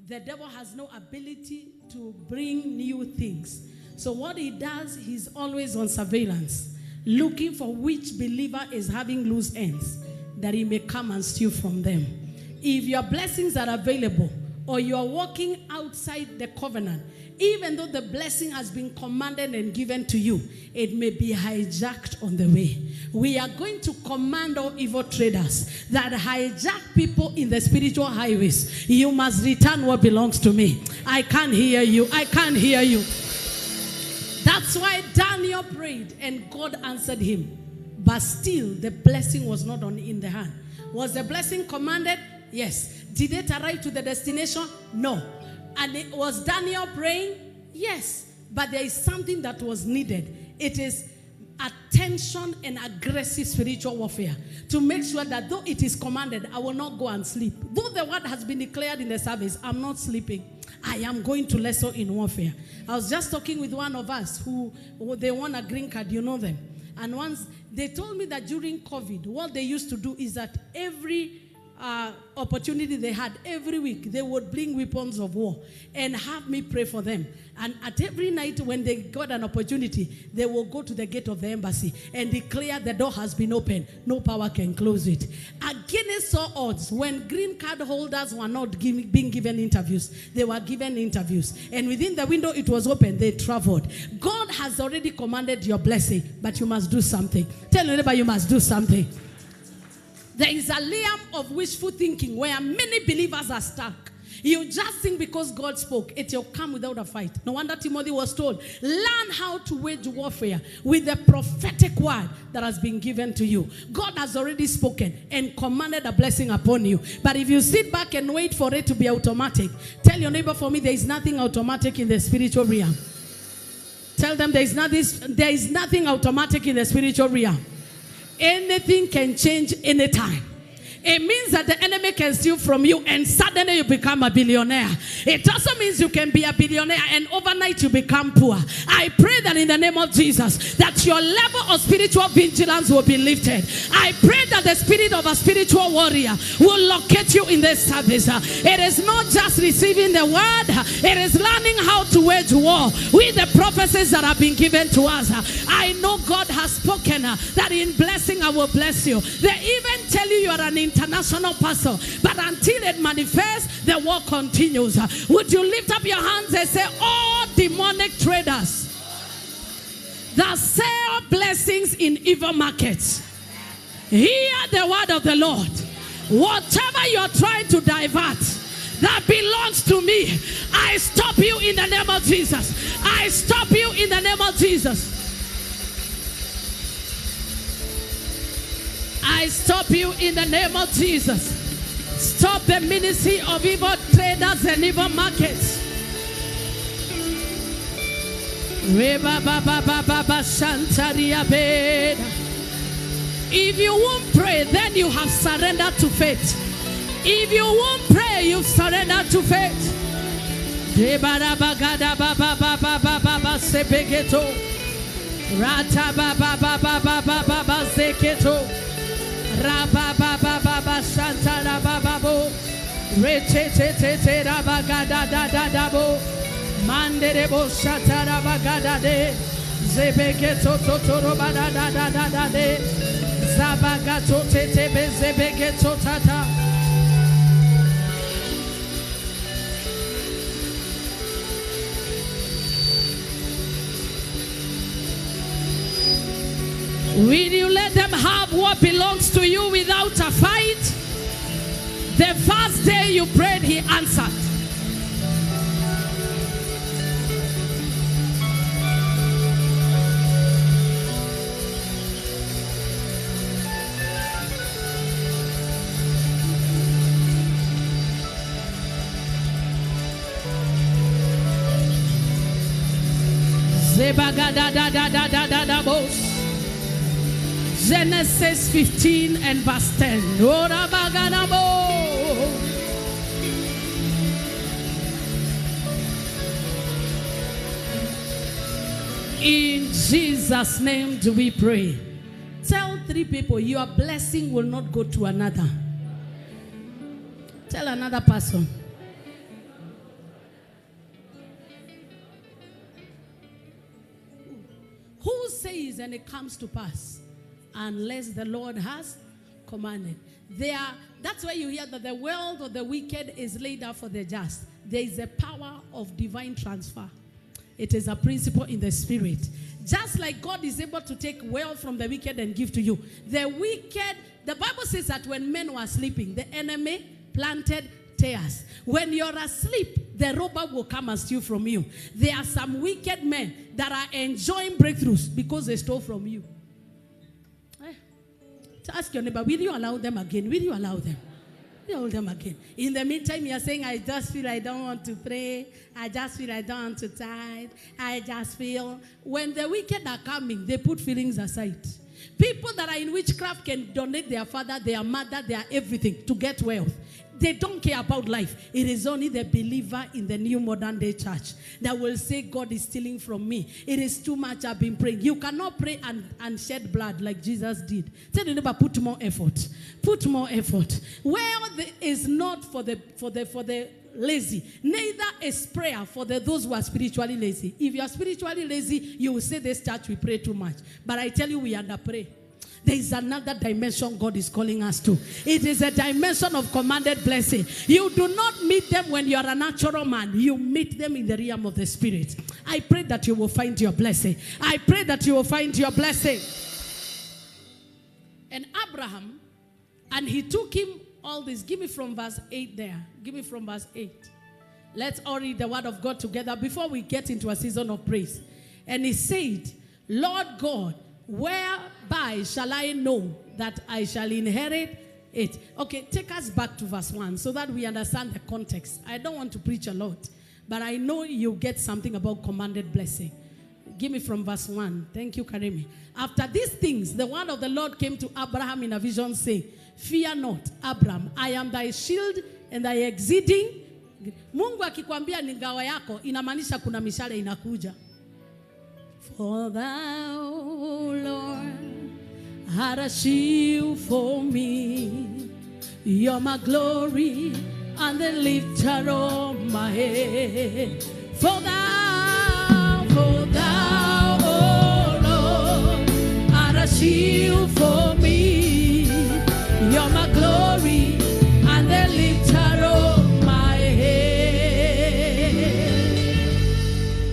The devil has no ability to bring new things. So what he does, he's always on surveillance, looking for which believer is having loose ends, that he may come and steal from them. If your blessings are available, or you are walking outside the covenant, even though the blessing has been commanded and given to you, it may be hijacked on the way. We are going to command all evil traders that hijack people in the spiritual highways. You must return what belongs to me. I can't hear you. I can't hear you. That's why Daniel prayed and God answered him. But still, the blessing was not in the hand. Was the blessing commanded? Yes. Did it arrive to the destination? No. And it was Daniel praying? Yes. But there is something that was needed. It is attention and aggressive spiritual warfare to make sure that though it is commanded, I will not go and sleep. Though the word has been declared in the service, I'm not sleeping. I am going to lesson in warfare. I was just talking with one of us who they won a green card, you know them. And once they told me that during COVID, what they used to do is that every opportunity they had every week, they would bring weapons of war and have me pray for them. And at every night when they got an opportunity, they will go to the gate of the embassy and declare the door has been opened. No power can close it. Against all odds, when green card holders were not being given interviews, they were given interviews. And within the window it was open, they traveled. God has already commanded your blessing, but you must do something. Tell your neighbor you must do something. There is a realm of wishful thinking where many believers are stuck. You just think because God spoke, it will come without a fight. No wonder Timothy was told, learn how to wage warfare with the prophetic word that has been given to you. God has already spoken and commanded a blessing upon you. But if you sit back and wait for it to be automatic, tell your neighbor, for me, there is nothing automatic in the spiritual realm. Tell them there is nothing automatic in the spiritual realm. Anything can change anytime. It means that the enemy can steal from you and suddenly you become a billionaire. It also means you can be a billionaire and overnight you become poor. I pray that in the name of Jesus, that your level of spiritual vigilance will be lifted. I pray that the spirit of a spiritual warrior will locate you in this service. It is not just receiving the word, it is learning how to wage war with the prophecies that have been given to us. I know God has spoken that in blessing I will bless you. They even tell you you are an international pastor, but until it manifests, the war continues. Would you lift up your hands and say, all demonic traders that sell blessings in evil markets, hear the word of the Lord. Whatever you are trying to divert that belongs to me, I stop you in the name of Jesus. I stop you in the name of Jesus. I stop you in the name of Jesus. Stop the ministry of evil traders and evil markets. If you won't pray, then you have surrendered to faith. If you won't pray, you've surrendered to faith. Rata baba baba baba baba zeketo. Raba baba baba shanta raba babo. Reche te te te raba gada da da da bo. Mandere bo shanta raba gada de. Zebeketo to to roba da da da da da de. Zabagato te te be zebeketo tata. Will you let them have what belongs to you without a fight? The first day you prayed, he answered. Genesis 15 and verse 10. In Jesus' name do we pray. Tell 3 people, your blessing will not go to another. Tell another person. Who says and it comes to pass? Unless the Lord has commanded. That's why you hear that the wealth of the wicked is laid out for the just. There is a power of divine transfer. It is a principle in the spirit. Just like God is able to take wealth from the wicked and give to you. The wicked, the Bible says that when men were sleeping, the enemy planted tares. When you're asleep, the robber will come and steal from you. There are some wicked men that are enjoying breakthroughs because they stole from you. Ask your neighbor, will you allow them again? Will you allow them? Will you allow them again? In the meantime, you are saying, I just feel I don't want to pray. I just feel I don't want to tithe. I just feel. When the wicked are coming, they put feelings aside. People that are in witchcraft can donate their father, their mother, their everything to get wealth. They don't care about life. It is only the believer in the new modern day church that will say, God is stealing from me. It is too much I've been praying. You cannot pray and shed blood like Jesus did. Tell your neighbor, put more effort. Put more effort. Where is not for the lazy, neither is prayer for those who are spiritually lazy. If you are spiritually lazy, you will say this church we pray too much. But I tell you, we under pray. There is another dimension God is calling us to. It is a dimension of commanded blessing. You do not meet them when you are a natural man. You meet them in the realm of the spirit. I pray that you will find your blessing. I pray that you will find your blessing. And Abraham, and he took him all this. Give me from verse 8 there. Give me from verse 8. Let's all read the word of God together before we get into a season of praise. And he said, Lord God, whereby shall I know that I shall inherit it? Okay, take us back to verse 1 so that we understand the context. I don't want to preach a lot, but I know you get something about commanded blessing. Give me from verse 1. Thank you, Karemi. After these things, the word of the Lord came to Abraham in a vision, saying, Fear not, Abraham, I am thy shield and thy exceeding. Mungu akikwambia ni ngao yako, inamaanisha kuna mishale inakuja. For thou, Lord, art a shield for me. You're my glory and the lifter of my head. For thou, oh Lord, art a shield for me. You're my glory and the lifter of my head.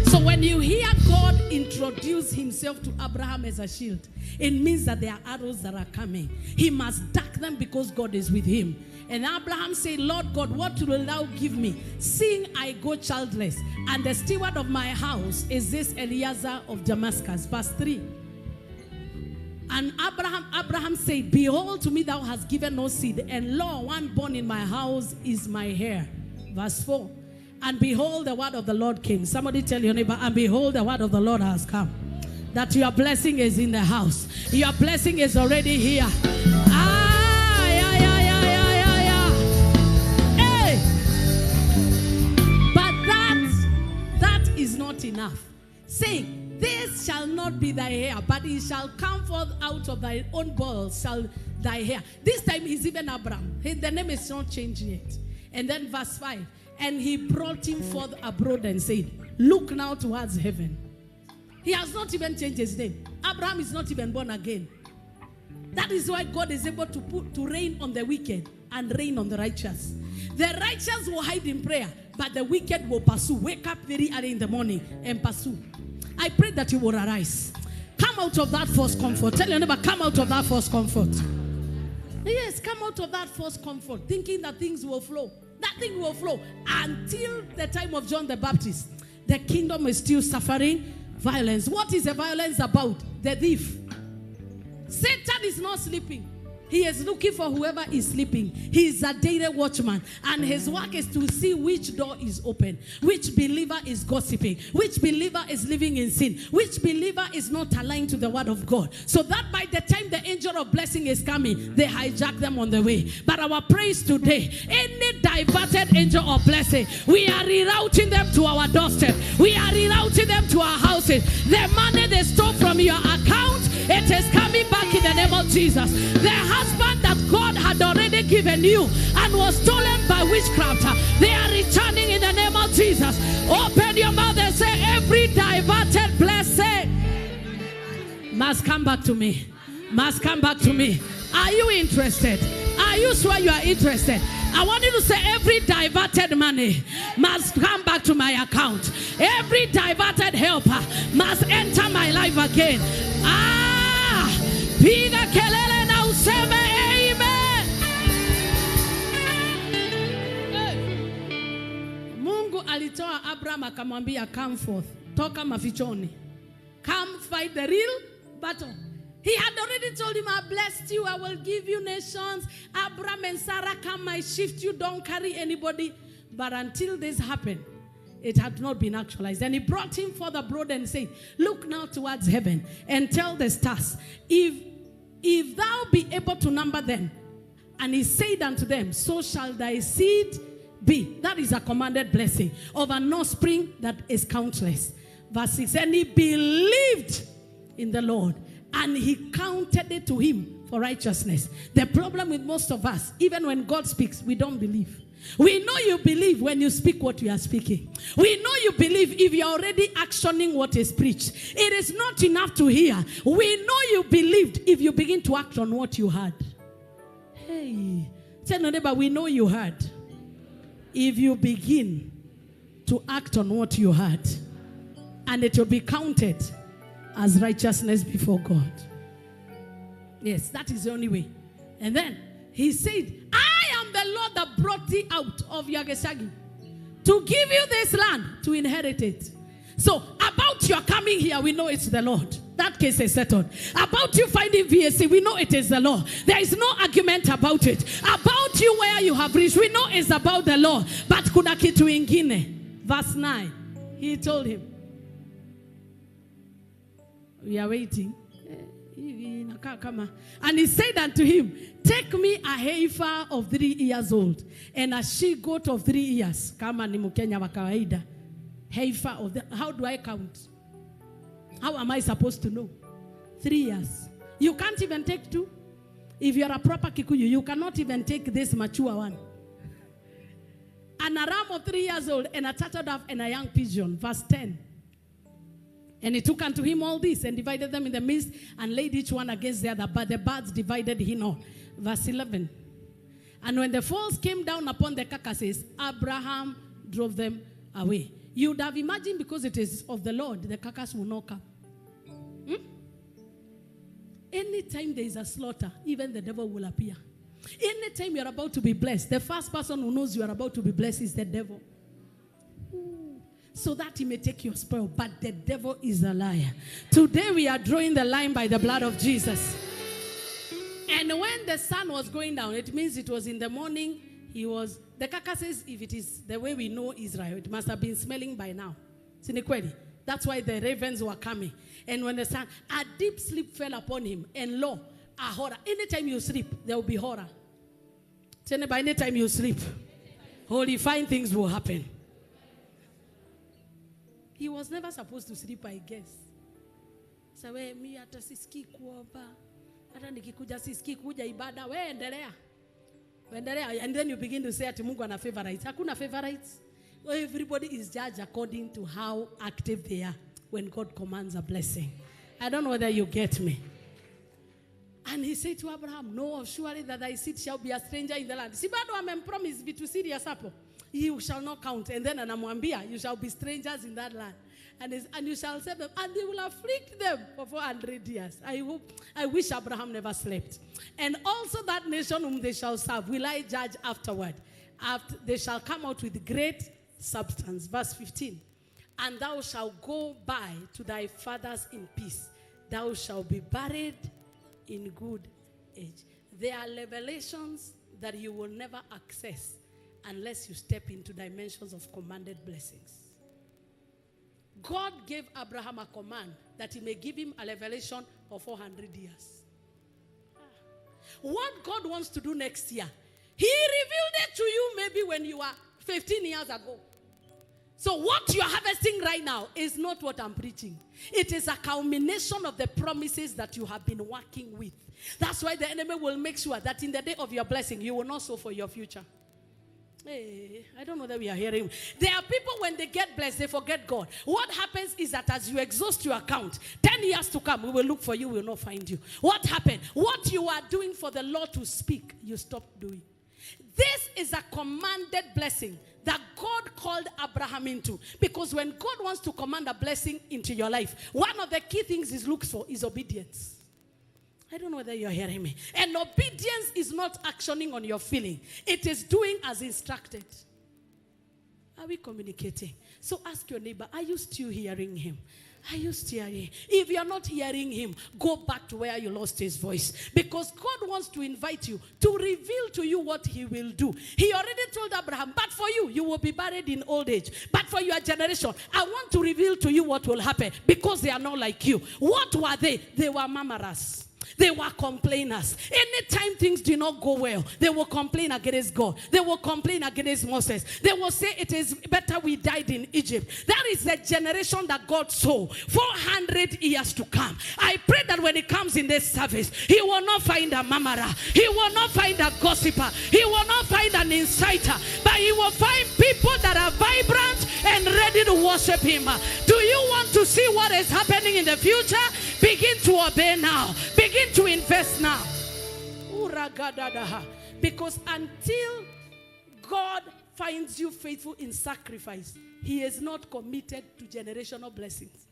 So when you hear God introduce himself to Abraham as a shield, it means that there are arrows that are coming. He must duck them because God is with him. And Abraham said, Lord God, what will thou give me, seeing I go childless? And the steward of my house is this Eliezer of Damascus. Verse 3. And Abraham said, Behold, to me thou hast given no seed, and lo, one born in my house is my heir. Verse 4. And behold, the word of the Lord came. Somebody tell your neighbor, and behold, the word of the Lord has come. That your blessing is in the house. Your blessing is already here. Hey! But that is not enough. Saying, this shall not be thy hair, but it shall come forth out of thy own bowels shall thy hair. This time he's even Abraham. The name is not changed yet. And then verse 5. And he brought him forth abroad and said, Look now towards heaven. He has not even changed his name. Abraham is not even born again. That is why God is able to reign on the wicked and reign on the righteous. The righteous will hide in prayer, but the wicked will pursue. Wake up very early in the morning and pursue. I pray that you will arise. Come out of that false comfort. Tell your neighbor, come out of that false comfort. Yes, come out of that false comfort, thinking that things will flow. That thing will flow until the time of John the Baptist. The kingdom is still suffering violence. What is the violence about? The thief. Satan is not sleeping. He is looking for whoever is sleeping. He is a daily watchman. And his work is to see which door is open. Which believer is gossiping. Which believer is living in sin. Which believer is not aligned to the word of God. So that by the time the angel of blessing is coming, they hijack them on the way. But our praise today, any diverted angel of blessing, we are rerouting them to our doorstep. We are rerouting them to our houses. The money they stole from your account, it is coming back in the name of Jesus. The husband that God had already given you and was stolen by witchcraft, they are returning in the name of Jesus. Open your mouth and say, every diverted blessing must come back to me. Must come back to me. Are you interested? Are you sure you are interested? I want you to say, every diverted money must come back to my account. Every diverted helper must enter my life again. Piga kelele na useme amen. Mungu alitoa Abraham akamwambia, come forth. Toka mafichoni. Come fight the real battle. He had already told him, I blessed you, I will give you nations. Abraham and Sarah, come, I shift you, don't carry anybody. But until this happened, it had not been actualized. And he brought him forth abroad and said, look now towards heaven and tell the stars, if thou be able to number them, And he said unto them, so shall thy seed be. That is a commanded blessing of an offspring that is countless. Verse 6, and he believed in the Lord, and he counted it to him for righteousness. The problem with most of us, even when God speaks, we don't believe. We know you believe when you speak what you are speaking. We know you believe if you're already actioning what is preached. It is not enough to hear. We know you believed if you begin to act on what you heard. Hey, tell your neighbor, we know you heard. If you begin to act on what you heard, and it will be counted as righteousness before God. Yes, that is the only way. And then he said, I am the Lord that brought thee out of Yagesagi to give you this land to inherit it. So about your coming here, we know it's the Lord. That case is settled. About you finding VSC, we know it is the Lord. There is no argument about it. About you where you have reached, we know it's about the Lord. But kuna kitu ingine. Verse 9, he told him, we are waiting. And he said unto him, take me a heifer of 3 years old and a she-goat of 3 years. Kama ni Mkenya wa kawaida. Heifer of the, how do I count? How am I supposed to know? 3 years. You can't even take 2. If you are a proper Kikuyu, you cannot even take this mature one. And a ram of 3 years old and a turtle dove and a young pigeon. Verse 10. And he took unto him all this and divided them in the midst and laid each one against the other. But the birds divided he not. Verse 11. And when the falls came down upon the carcasses, Abraham drove them away. You would have imagined because it is of the Lord, the carcass will not come. Anytime there is a slaughter, even the devil will appear. Anytime you are about to be blessed, the first person who knows you are about to be blessed is the devil. So that he may take your spoil. But the devil is a liar. Today we are drawing the line by the blood of Jesus. And when the sun was going down, it means it was in the morning. The carcasses, if it is the way we know Israel, it must have been smelling by now. That's why the ravens were coming. And when the sun, a deep sleep fell upon him. And lo, a horror. Anytime you sleep, there will be horror. Anytime you sleep, holy fine things will happen. He was never supposed to sleep, I guess. So me ata siski kuomba. Ata nikikuja siski kuja ibada. Endelea. And then you begin to say ati Mungu ana favorites. Hakuna favorites. Everybody is judged according to how active they are when God commands a blessing. I don't know whether you get me. And he said to Abraham, no, surely that thy seed shall be a stranger in the land. Si bado amempromise vitu serious hapo. You shall not count. And then anamwambia, you shall be strangers in that land. And you shall serve them. And they will afflict them for 400 years. I wish Abraham never slept. And also that nation whom they shall serve will I judge afterward. They shall come out with great substance. Verse 15. And thou shalt go by to thy fathers in peace. Thou shalt be buried in good age. There are revelations that you will never access unless you step into dimensions of commanded blessings. God gave Abraham a command that he may give him a revelation of 400 years. What God wants to do next year, he revealed it to you maybe when you were 15 years ago. So what you are harvesting right now is not what I'm preaching. It is a culmination of the promises that you have been working with. That's why the enemy will make sure that in the day of your blessing, you will not sow for your future. Hey, I don't know that we are hearing. There are people when they get blessed, they forget God. What happens is that as you exhaust your account, 10 years to come, we will look for you, we will not find you. What happened? What you are doing for the Lord to speak, you stop doing. This is a commanded blessing that God called Abraham into. Because when God wants to command a blessing into your life, one of the key things he looks for is obedience. I don't know whether you're hearing me. And obedience is not actioning on your feeling. It is doing as instructed. Are we communicating? So ask your neighbor, are you still hearing him? Are you still hearing? If you're not hearing him, go back to where you lost his voice. Because God wants to invite you to reveal to you what he will do. He already told Abraham, but for you, you will be buried in old age. But for your generation, I want to reveal to you what will happen. Because they are not like you. What were they? They were murmurers. They were complainers. Anytime things do not go well, they will complain against God. They will complain against Moses. They will say it is better we died in Egypt. That is the generation that God saw 400 years to come. I pray that when it comes in this service, he will not find a mamara. He will not find a gossiper. He will not find an inciter. But he will find people that are vibrant and ready to worship him. Do you want to see what is happening in the future? Begin to obey now. Begin to invest now. Because until God finds you faithful in sacrifice, he is not committed to generational blessings.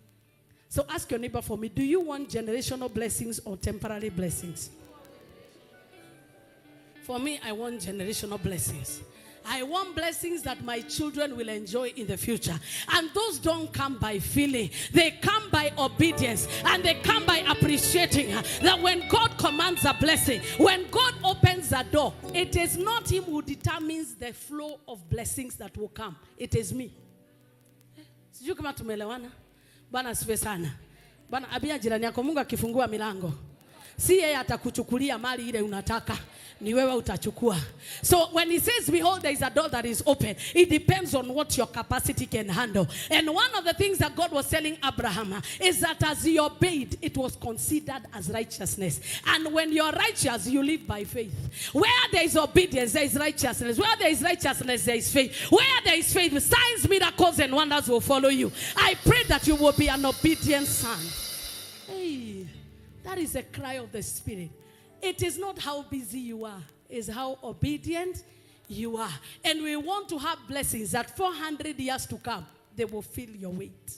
So ask your neighbor for me, do you want generational blessings or temporary blessings? For me, I want generational blessings. I want blessings that my children will enjoy in the future. And those don't come by feeling. They come by obedience. And they come by appreciating that when God commands a blessing, when God opens a door, it is not him who determines the flow of blessings that will come. It is me. Sijui kama tumeelewana? Bwana asifiwe sana. Bwana abia jirani yako, Mungu akifungua milango, si yeye atakuchukulia mali ile unataka, ni wewe utachukua. So when he says behold there is a door that is open, it depends on what your capacity can handle. And one of the things that God was telling Abraham is that as he obeyed, it was considered as righteousness. And when you're righteous, you live by faith. Where there is obedience, there is righteousness. Where there is righteousness, there is faith. Where there is faith, signs, miracles and wonders will follow you. I pray that you will be an obedient son. Hey, that is a cry of the Spirit. It is not how busy you are, it's how obedient you are. And we want to have blessings that 400 years to come, they will feel your weight.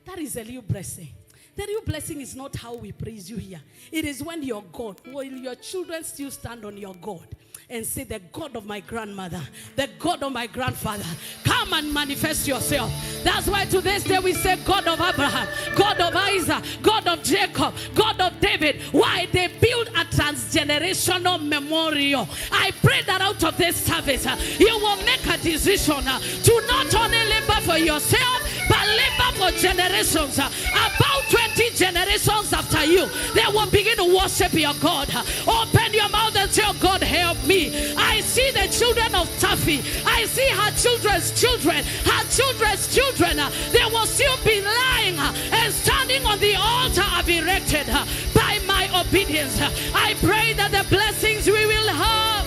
That is a new blessing. The real blessing is not how we praise you here. It is when your God, will your children still stand on your God and say, the God of my grandmother, the God of my grandfather, come and manifest yourself. That's why to this day we say God of Abraham, God of Isaac, God of Jacob, God of David. Why? They build a transgenerational memorial. I pray that out of this service, you will make a decision to not only labor for yourself, but labor for generations. About 20 generations after you, they will begin to worship your God. Open your mouth and say, oh God, help me. I see the children of Taffy. I see her children's children. Her children's children. They will still be lying and standing on the altar I've erected by my obedience. I pray that the blessings we will have.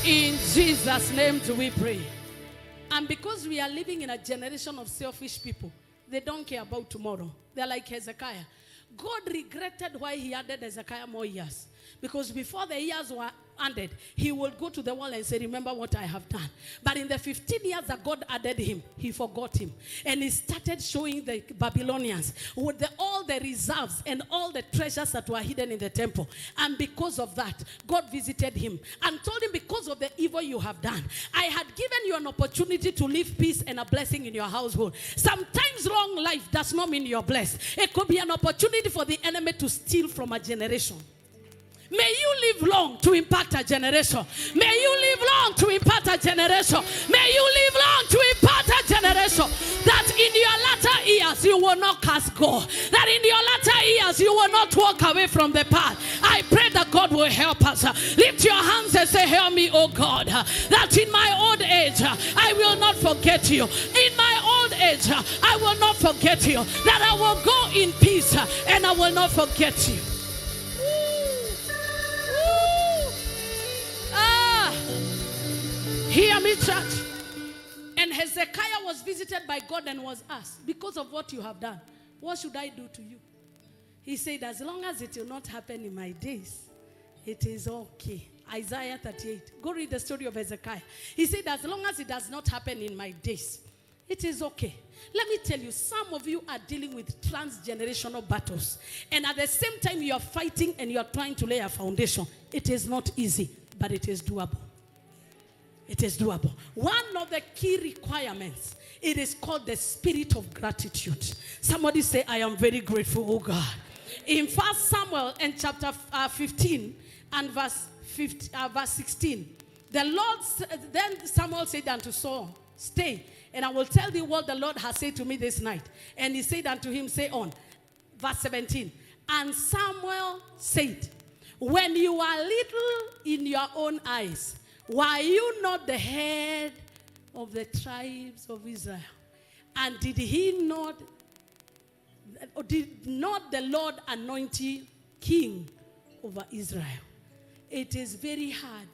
In Jesus' name do we pray. And because we are living in a generation of selfish people, they don't care about tomorrow. They're like Hezekiah. God regretted why he added Hezekiah more years. Because before the years were ended, he would go to the wall and say, remember what I have done. But in the 15 years that God added him, he forgot him. And he started showing the Babylonians with all the reserves and all the treasures that were hidden in the temple. And because of that, God visited him and told him, because of the evil you have done, I had given you an opportunity to live peace and a blessing in your household. Sometimes long life does not mean you're blessed. It could be an opportunity for the enemy to steal from a generation. May you live long to impact a generation. May you live long to impact a generation. May you live long to impact a generation. That in your latter years you will not cast go. That in your latter years you will not walk away from the path. I pray that God will help us. Lift your hands and say, help me, oh God. That in my old age I will not forget you. In my old age I will not forget you. That I will go in peace and I will not forget you. Hear me, church. And Hezekiah was visited by God and was asked, because of what you have done, what should I do to you? He said, as long as it will not happen in my days, it is okay. Isaiah 38. Go read the story of Hezekiah. He said, as long as it does not happen in my days, it is okay. Let me tell you, some of you are dealing with transgenerational battles. And at the same time, you are fighting and you are trying to lay a foundation. It is not easy, but it is doable. It is doable. One of the key requirements, it is called the spirit of gratitude. Somebody say, I am very grateful, oh God. In 1 Samuel and chapter 15 and verse 16, then Samuel said unto Saul, stay, and I will tell thee what the Lord has said to me this night. And he said unto him, say on. Verse 17, and Samuel said, when you are little in your own eyes, were you not the head of the tribes of Israel? And did not the Lord anoint you king over Israel? It is very hard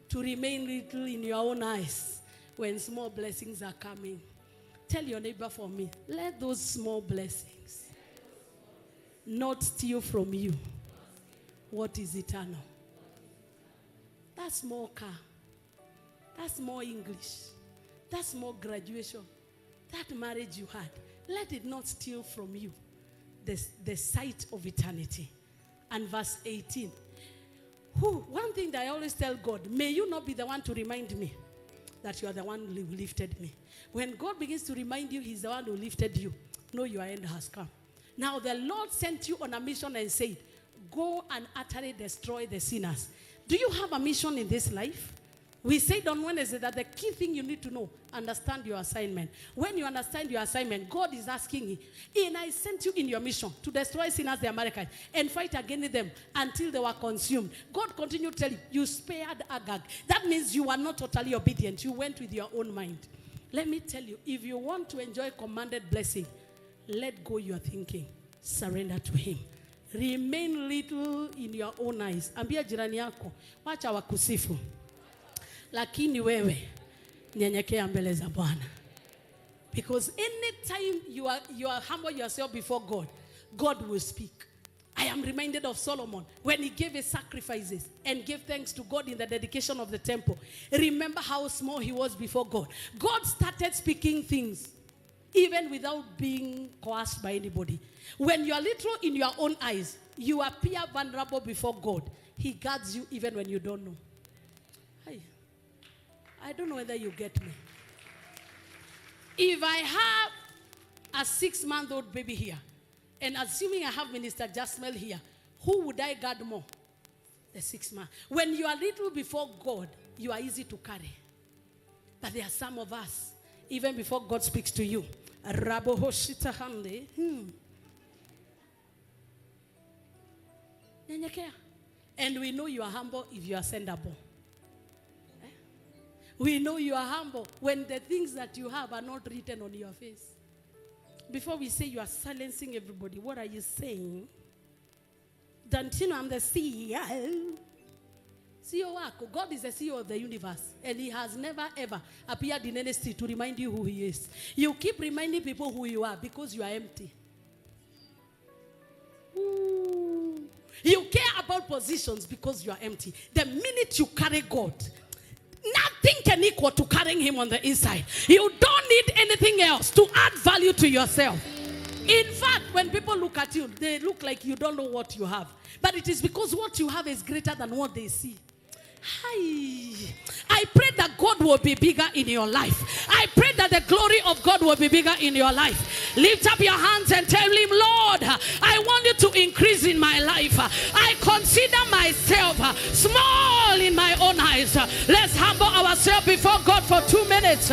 to remain little in your own eyes when small blessings are coming. Tell your neighbor for me, let those small blessings not steal from you what is eternal. That's more car. That's more English. That's more graduation. That marriage you had. Let it not steal from you the sight of eternity. And verse 18. One thing that I always tell God, may you not be the one to remind me that you are the one who lifted me. When God begins to remind you he's the one who lifted you, know your end has come. Now the Lord sent you on a mission and said, go and utterly destroy the sinners. Do you have a mission in this life? We said on Wednesday that the key thing you need to know, understand your assignment. When you understand your assignment, God is asking you, and I sent you in your mission to destroy sinners, the Amalekites, and fight against them until they were consumed. God continued to tell you, you spared Agag. That means you are not totally obedient. You went with your own mind. Let me tell you, if you want to enjoy commanded blessing, let go your thinking. Surrender to him. Remain little in your own eyes. Ambia jirani yako, wacha wakusifu. Lakini wewe, nyenyekea mbele za Bwana. Because anytime you are humble yourself before God, God will speak. I am reminded of Solomon when he gave his sacrifices and gave thanks to God in the dedication of the temple. Remember how small he was before God. God started speaking things even without being coerced by anybody. When you are little in your own eyes, you appear vulnerable before God. He guards you even when you don't know. I don't know whether you get me. If I have a 6-month-old baby here, and assuming I have Minister Jasmel here, who would I guard more? The 6 months. When you are little before God, you are easy to carry. But there are some of us, even before God speaks to you, and we know you are humble if you are sendable. We know you are humble when the things that you have are not written on your face. Before we say you are silencing everybody, what are you saying? Don't you know I'm the CEO? CEO wako. God is the CEO of the universe. And he has never ever appeared in any street to remind you who he is. You keep reminding people who you are because you are empty. Ooh. You care about positions because you are empty. The minute you carry God, nothing can equal to carrying him on the inside. You don't need anything else to add value to yourself. In fact, when people look at you, they look like you don't know what you have. But it is because what you have is greater than what they see. I pray that God will be bigger in your life. I pray that the glory of God will be bigger in your life. Lift up your hands and tell him, Lord, I want you to increase in my life. I consider myself small in my own eyes. Let's humble ourselves before God for 2 minutes.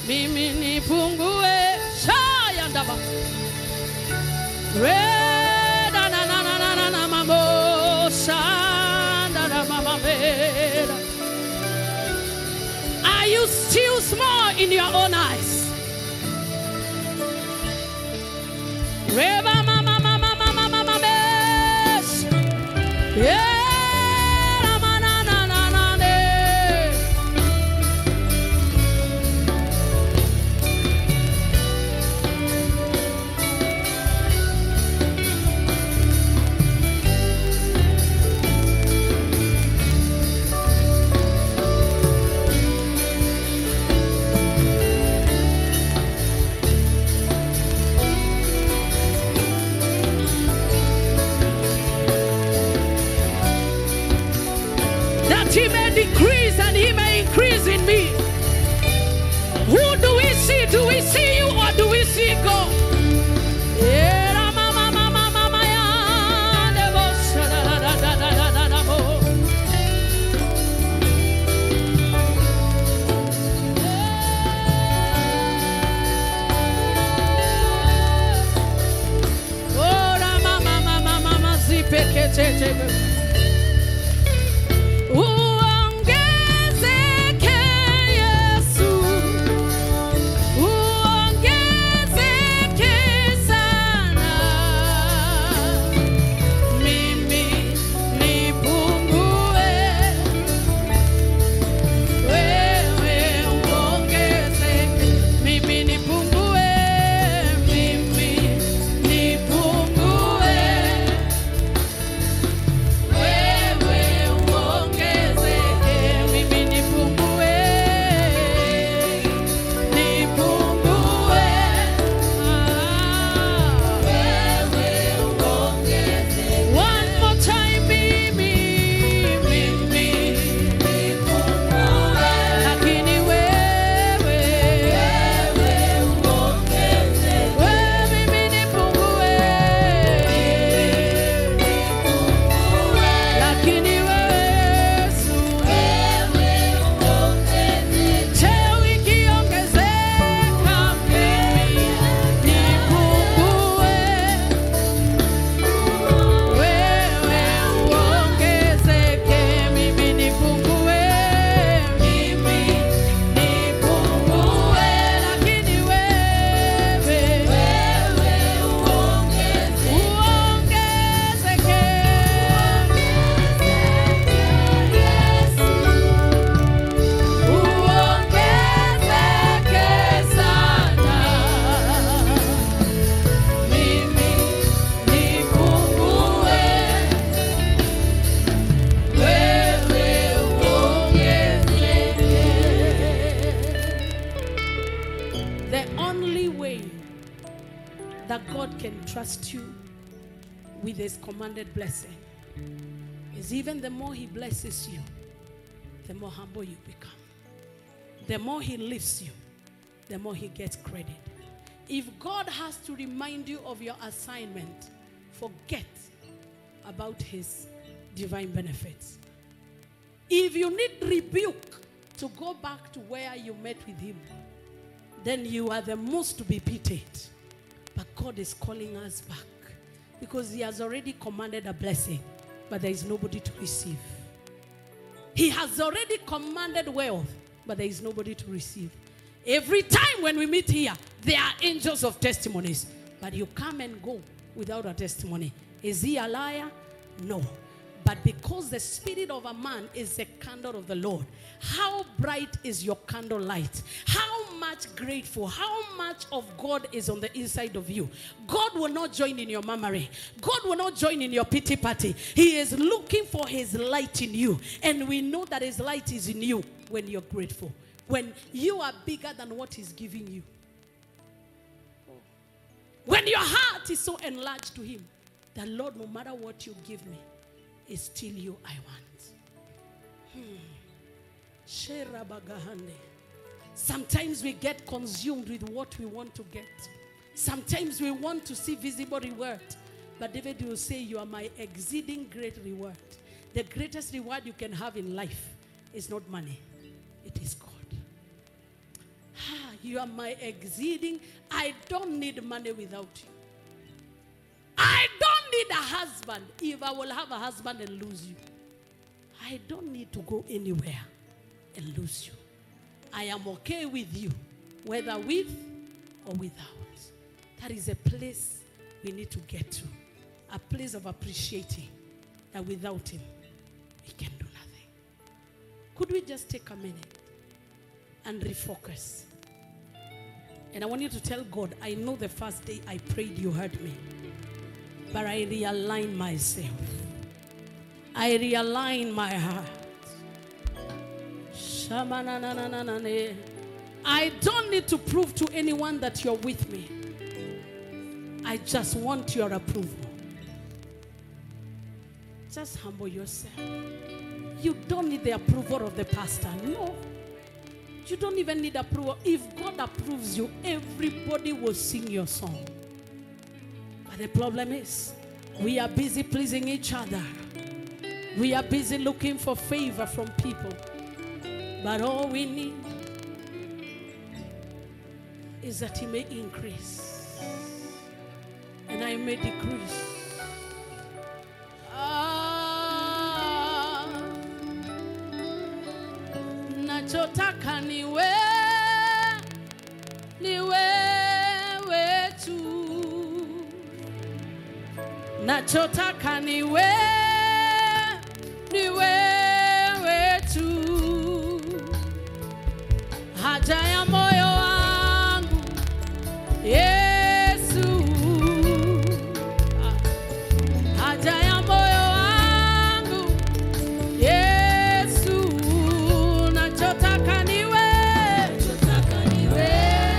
Mimi nipungue shayandaba. Are you still small in your own eyes? Yeah. only way that God can trust you with his commanded blessing is even the more he blesses you, the more humble you become. The more he lifts you, the more he gets credit. If God has to remind you of your assignment, forget about his divine benefits. If you need rebuke to go back to where you met with him, then you are the most to be pitied. But God is calling us back because he has already commanded a blessing, but there is nobody to receive. He has already commanded wealth, but there is nobody to receive. Every time when we meet here, there are angels of testimonies, but you come and go without a testimony. Is he a liar? No. But because the spirit of a man is the candle of the Lord, how bright is your candle light? How much grateful, how much of God is on the inside of you? God will not join in your murmuring. God will not join in your pity party. He is looking for his light in you. And we know that his light is in you when you're grateful. When you are bigger than what he's giving you. When your heart is so enlarged to him, that Lord, no matter what you give me, it's still you I want. Sometimes we get consumed with what we want to get. Sometimes we want to see visible reward. But David will say, you are my exceeding great reward. The greatest reward you can have in life is not money. It is God. You are my exceeding. I don't need money without you. I don't need a husband if I will have a husband and lose you. I don't need to go anywhere and lose you. I am okay with you, whether with or without. That is a place we need to get to. A place of appreciating that without him, we can do nothing. Could we just take a minute and refocus? And I want you to tell God, I know the first day I prayed, you heard me. But I realign myself. I realign my heart. I don't need to prove to anyone that you're with me. I just want your approval. Just humble yourself. You don't need the approval of the pastor. No. You don't even need approval. If God approves you, everybody will sing your song. But the problem is, we are busy pleasing each other. We are busy looking for favor from people. But all we need is that he may increase and I may decrease. Nachotaka niwe tu. Nachotaka niwe tu. Haja ya moyo wangu Yesu. Haja ya moyo wangu Yesu. Nachotaka niwe nachotaka ni wewe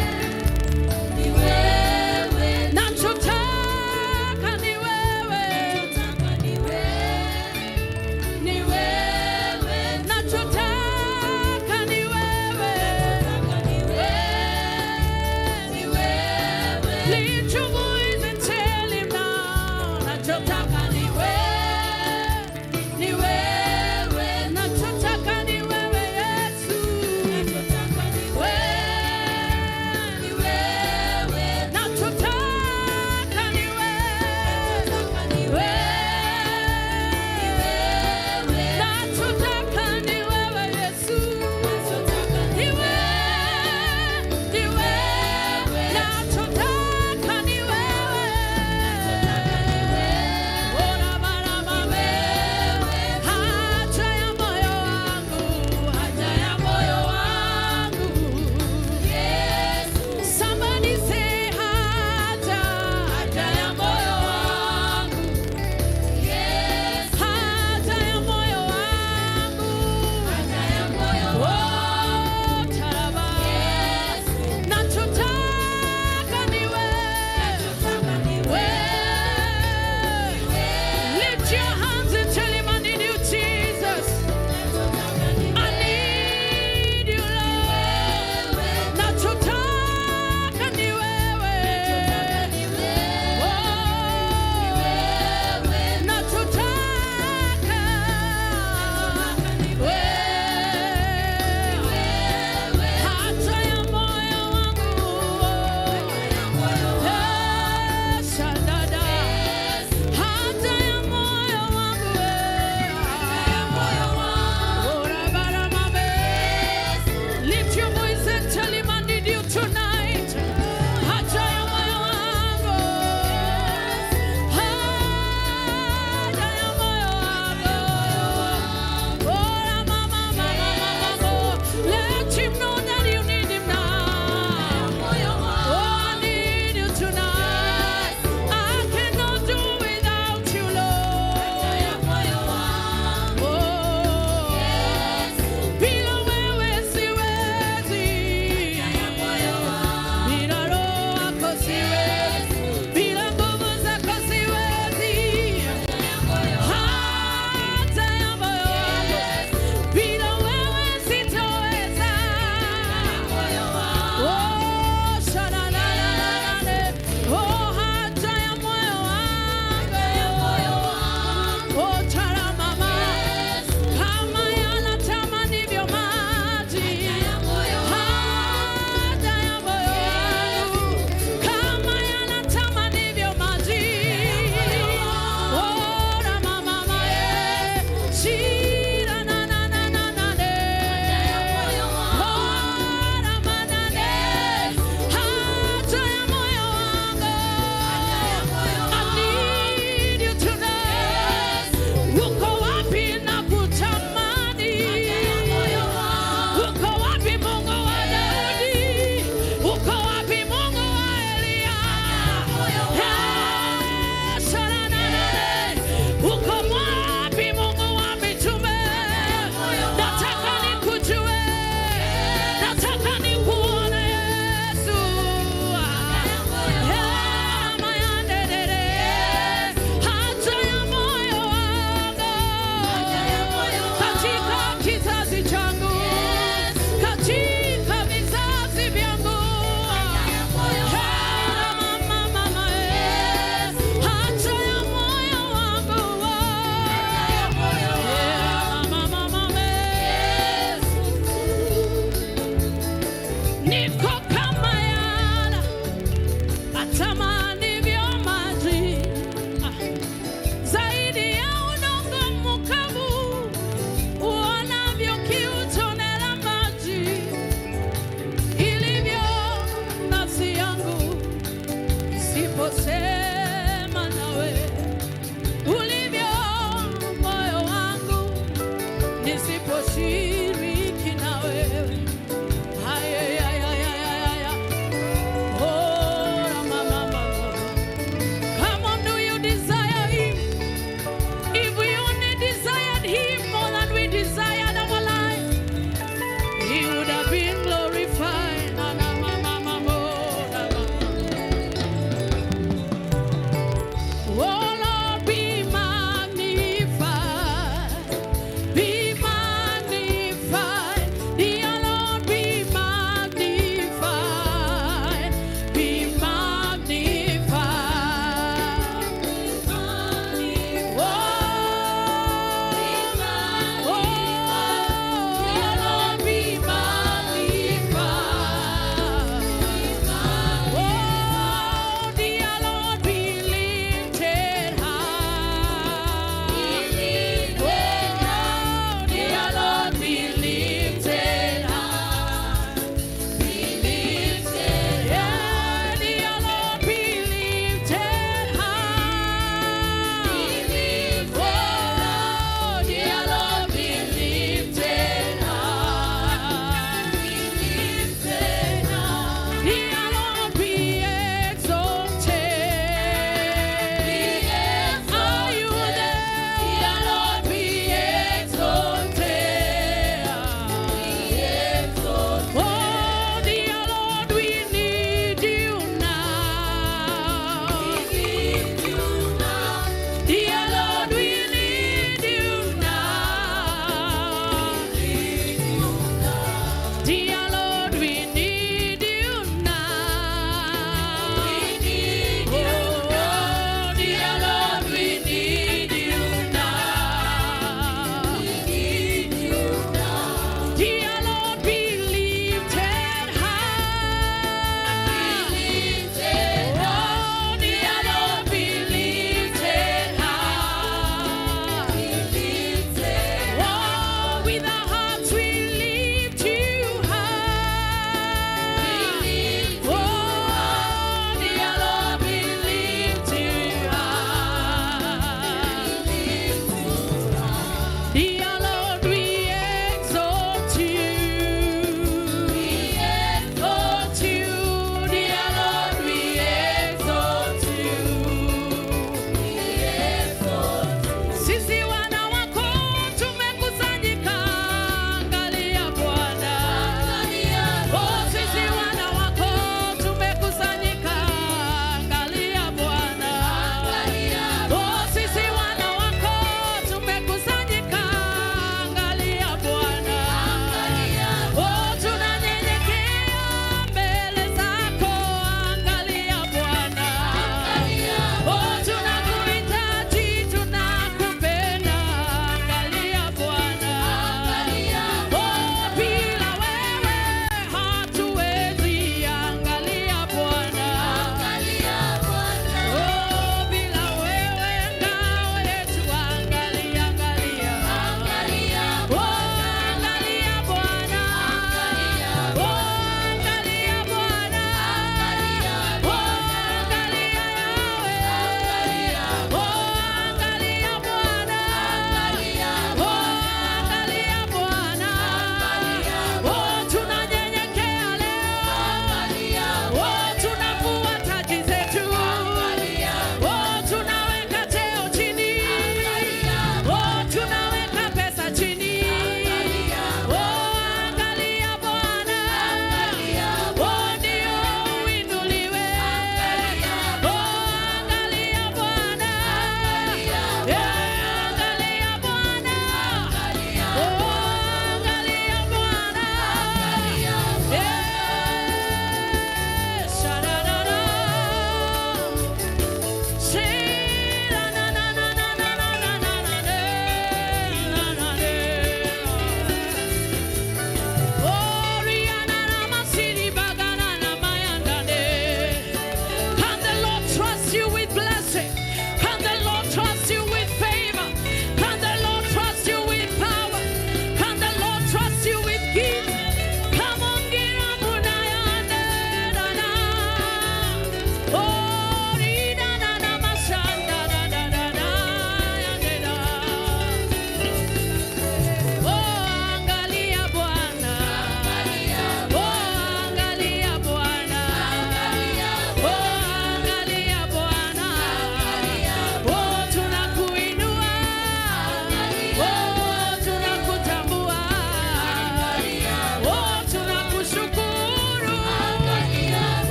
natamani vya maji zaidi ya udongo mkavu, uonavyo kiu tone la maji, ilivyo nafsi yangu isiposema nawe, ulivyo moyo wangu nisiposhiriki na wewe. Haya, oh, mama,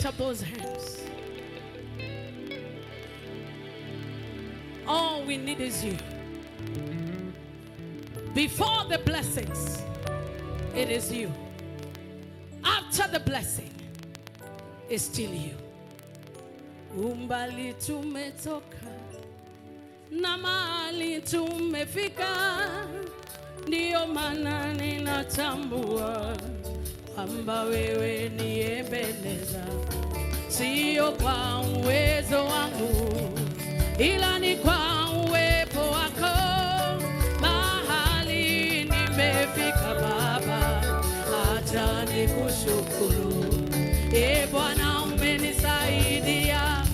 up those hands. All we need is you. Before the blessings, it is you. After the blessing, it's still you. Umbali tumetoka na mahali tumefika, ndio maana ninatambua kwamba wewe ni Ebeneza. Sio kwa uwezo wangu, ila ni kwa uwepo wako. Mahali nimefika Baba, acha nikushukuru. Bwana umenisaidia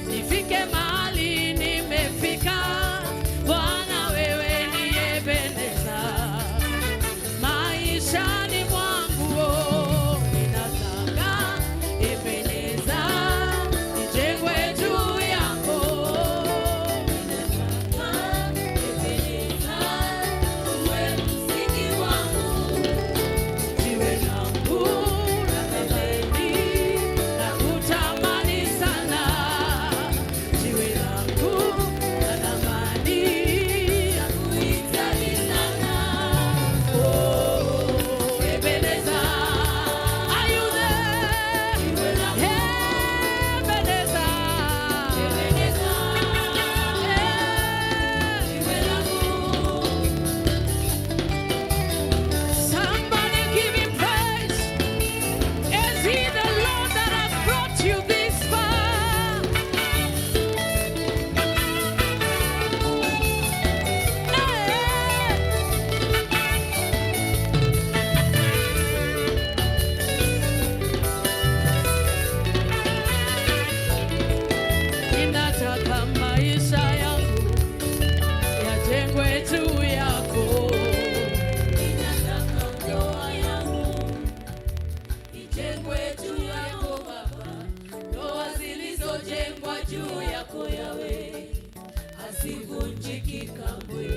nifike mahali nimefika. Bwana wewe ni Ebeneza. Maishani mwangu ninataka Ebeneza nijengwe juu yako. Ninataka Ebeneza uwe msingi wangu, jiwe langu la pembeni la kutamani sana, jiwe langu la thamani la kuhitaji sana. Oh, Ebeneza, are you there? Jiwe langu Ebeneza, Ebeneza, jiwe langu. Somebody give him praise. Is he the Lord that has brought you this far? Ninataka maisha yangu yajengwe juu yako. Ninataka ndoa yangu ijengwe juu yako Baba. Ndoa zilizojengwa juu yako Yawe hazivunjiki kamwe.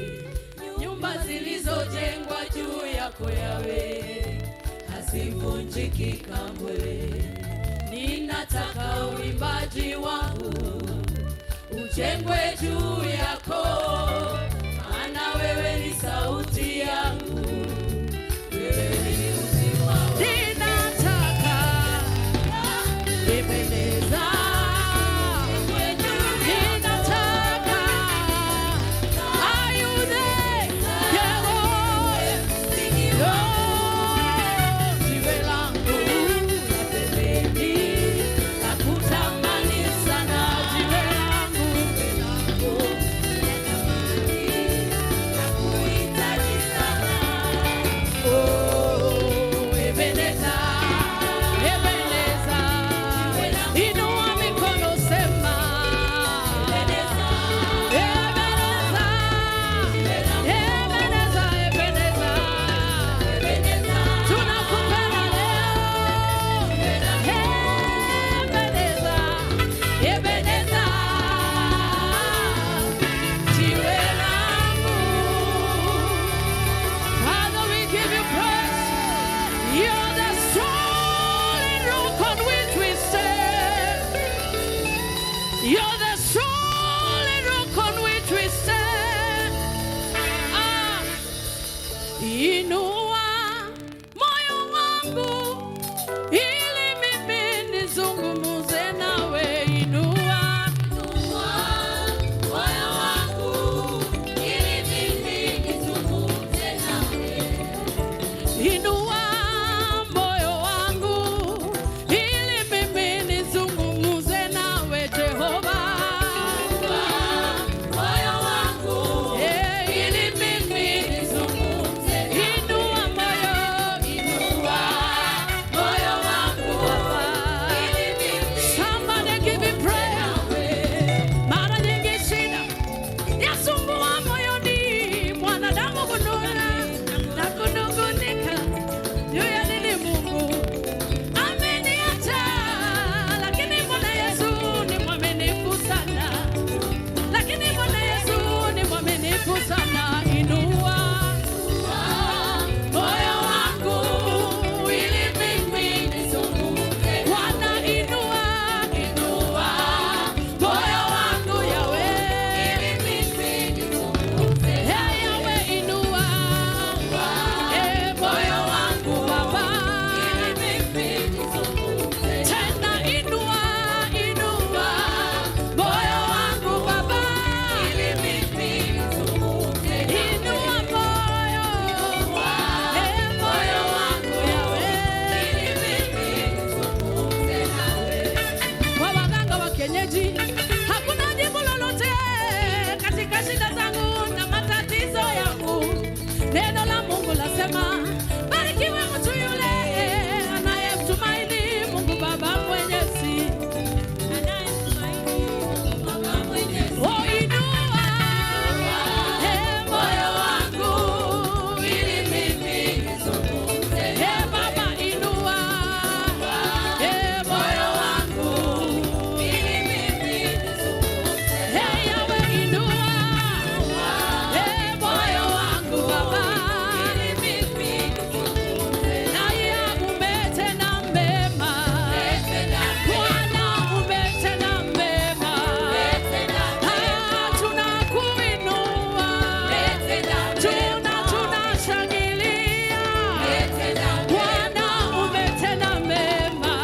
Nyumba zilizojengwa juu yako Yawe hazivunjiki kamwe. Ninataka uimbaji wangu ujengwe juu yako, maana wewe ni sauti yangu, wewe ni uzima wangu. Ninataka Ebeneza, ninataka are you there? Jiwe langu la pembeni la kutamani sana, jiwe langu la thamani la kuhitaji sana. Oh, Ebeneza, Ebeneza, inua mikono sema Ebeneza, Ebeneza, Ebeneza, Ebeneza, Ebeneza, tunakupenda leo. Ebeneza, Ebeneza, jiwe langu. Father, we give you praise. You're the solid rock on which we stand. You're the solid rock on which we stand. Inua moyo wangu ili mimi nizungumze nawe. Inua moyo wangu ili mimi nizungumze nawe. Inua moyo wangu ili mimi nizungumze nawe Jehova. shida zangu na matatizo yangu. Neno la Mungu lasema, barikiwe mtu yule anayemtumaini Mungu Baba Mwenyezi. Oh, inua moyo wangu ili mimi nizungumze. Baba, inua moyo wangu ili mimi nizungumze. Yawe, inua moyo wangu Baba ili mimi nizungumze. Na yangu umetenda mema, Bwana umetenda mema. Tunakuinua, tunashangilia. Bwana umetenda mema,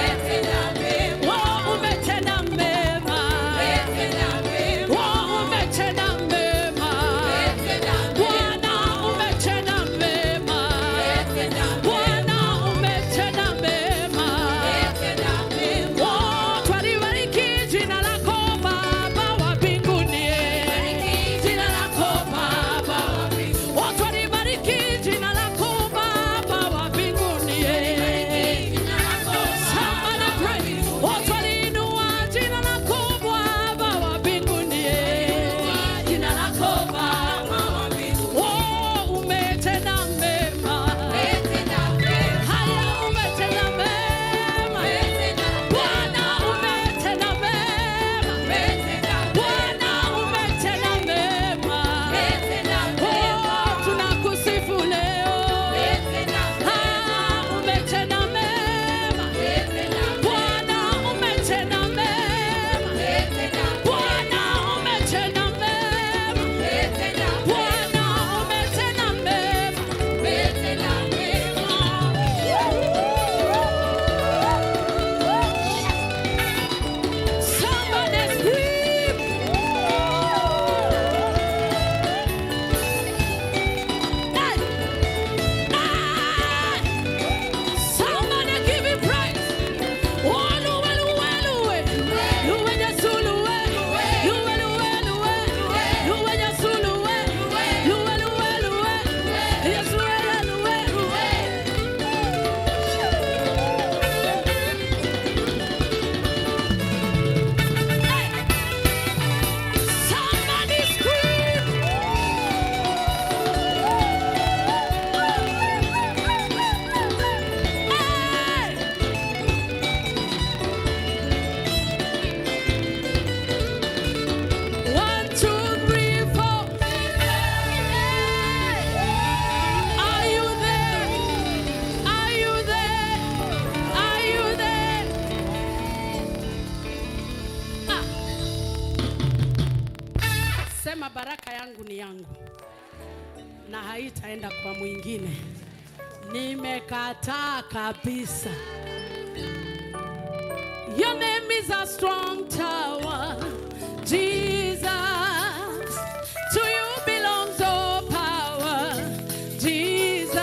umetenda mema, umetenda mema. Bwana umetenda mema, Bwana umetenda mema. Twalibariki jina lako Baba wa mbinguni, jina lako Baba wa mbinguni. Twalibariki jina lako Baba wa mbinguni, somebody pray. Twaliinua jina lako Baba wa mbinguni, jina lako Baba wa mbinguni. Umetenda mema, haya umetenda mema. Bwana umetenda mema, Bwana umetenda mema. Tunakusifu leo, umetenda mema. Bwana umetenda mema, Bwana umetenda mema, Bwana umetenda mema. Somebody scream. Somebody give him praise. Oh, luwe, luwe, luwe. Luwe Yesu, luwe. Luwe, luwe, luwe. Luwe Yesu, luwe. Luwe, luwe, luwe. Yesu, luwe, luwe. Somebody scream. One, two, three, four. Are you there? Are you there? Are you there? Sema, baraka yangu ni yangu na haitaenda kwa mwingine. Nimekataa kabisa. Your name is a strong tower, Jesus. To you belongs all power, Jesus.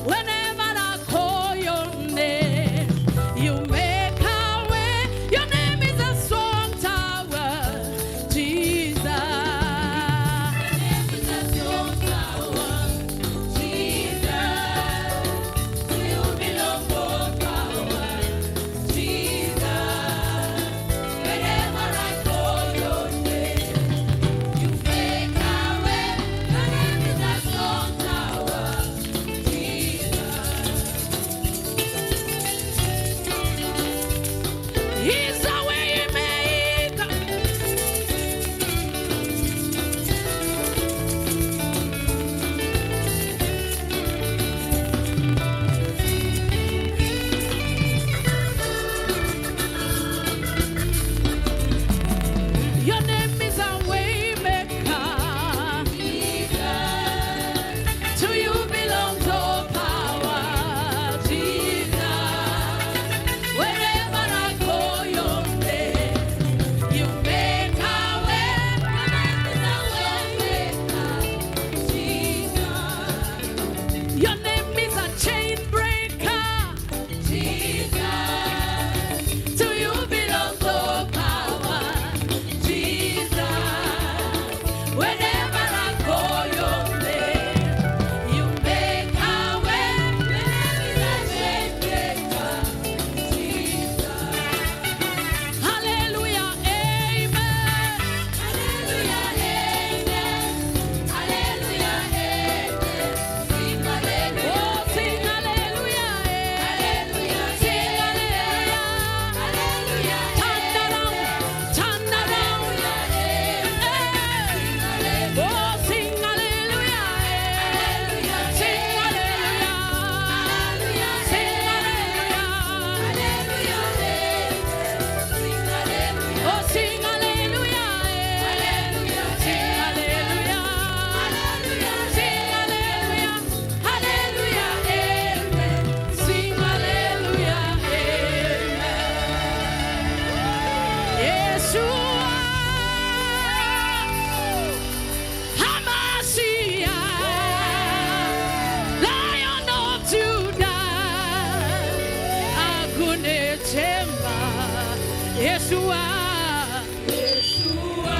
Whenever I call your name, you make a way. Your name is a strong tower, Jesus. Your name is a strong tower, Jesus. To you belongs all power, Jesus. Yeshua. Yeshua.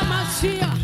Hamashiach.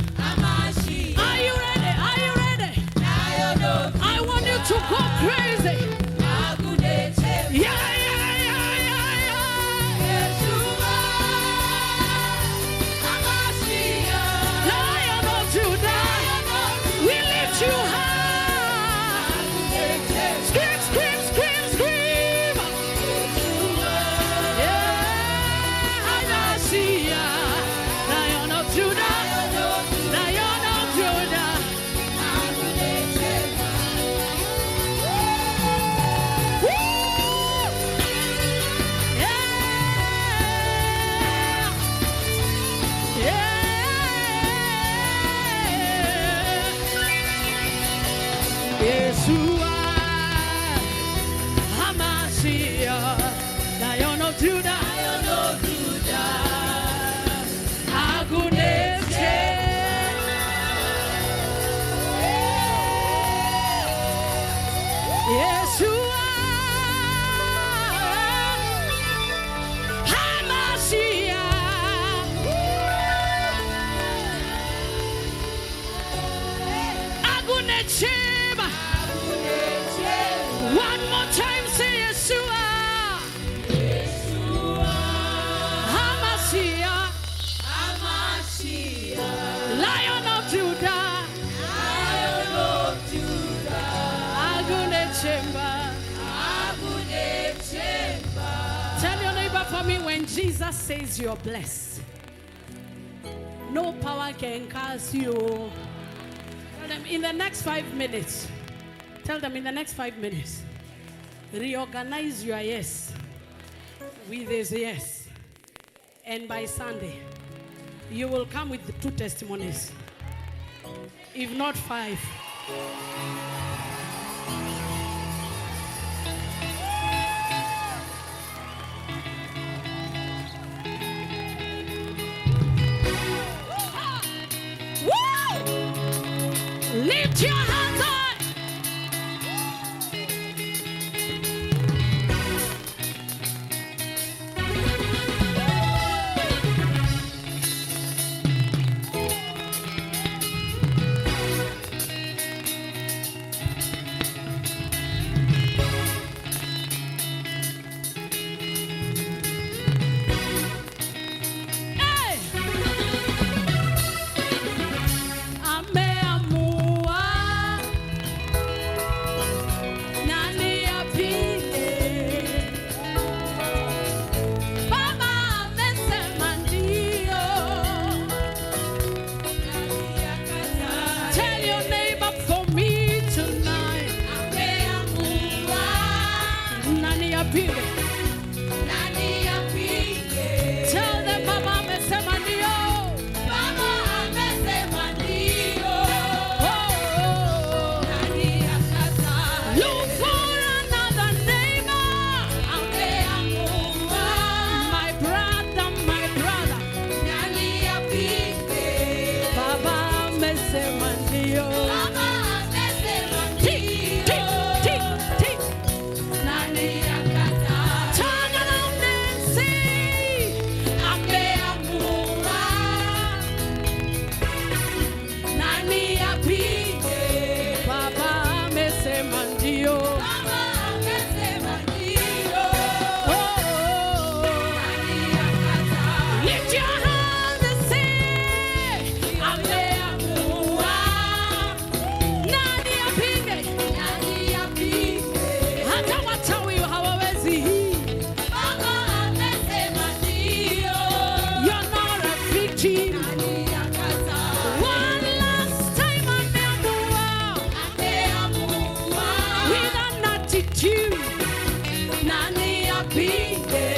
When Jesus says you're blessed, no power can curse you. Tell them in the next 5 minutes. Tell them in the next 5 minutes. Reorganize your yes with his yes. And by Sunday, you will come with 2 testimonies. If not 5. Lift your hands. apige? Tell them Baba amesema ndio. Look for another neighbor. My brother, my brother. Baba amesema ndio. Tick, tick, tick, tick. Turn around and say, ameamua. Nani apige? Baba amesema ndio. Oh, lift your hands and say, ameamua. Nani apige? Hata wachawi hawawezi hii. You're not a victim. One last time ameamua. With an attitude. Nani apige?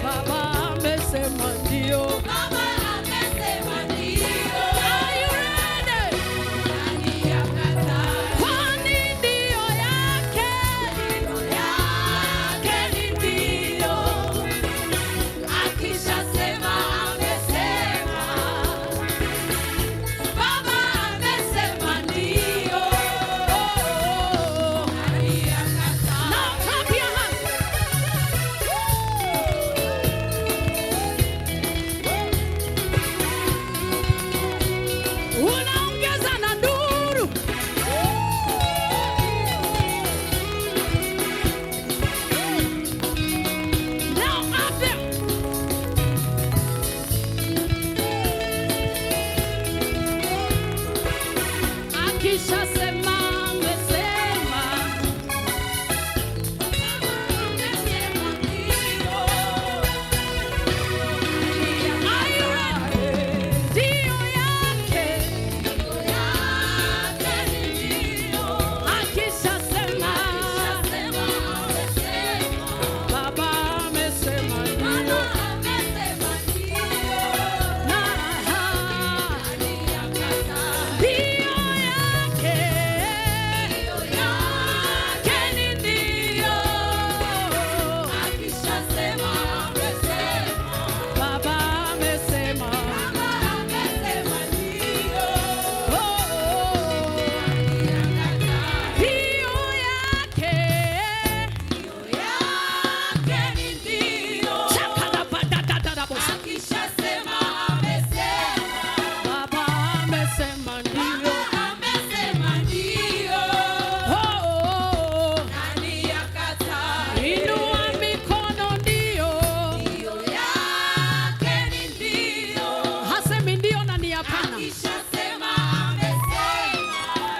Baba amesema ndio. Are you ready? Kwani ndio yake? Ni ndio. Akishasema amesema. Baba amesema ndio. Now clap your hands. Unaongeza na nduru. Now up there. Akishasema amesema. Are you ready? Ndio yake. Akishasema. Baba amesema ndio. Na ndio yake. Ni ndio. Baba amesema. Oh, ndio yake. Chakadabadadadabos. Baba amesema ndio. Oh, inua mikono ndio. Hasemi ndio na ni hapana.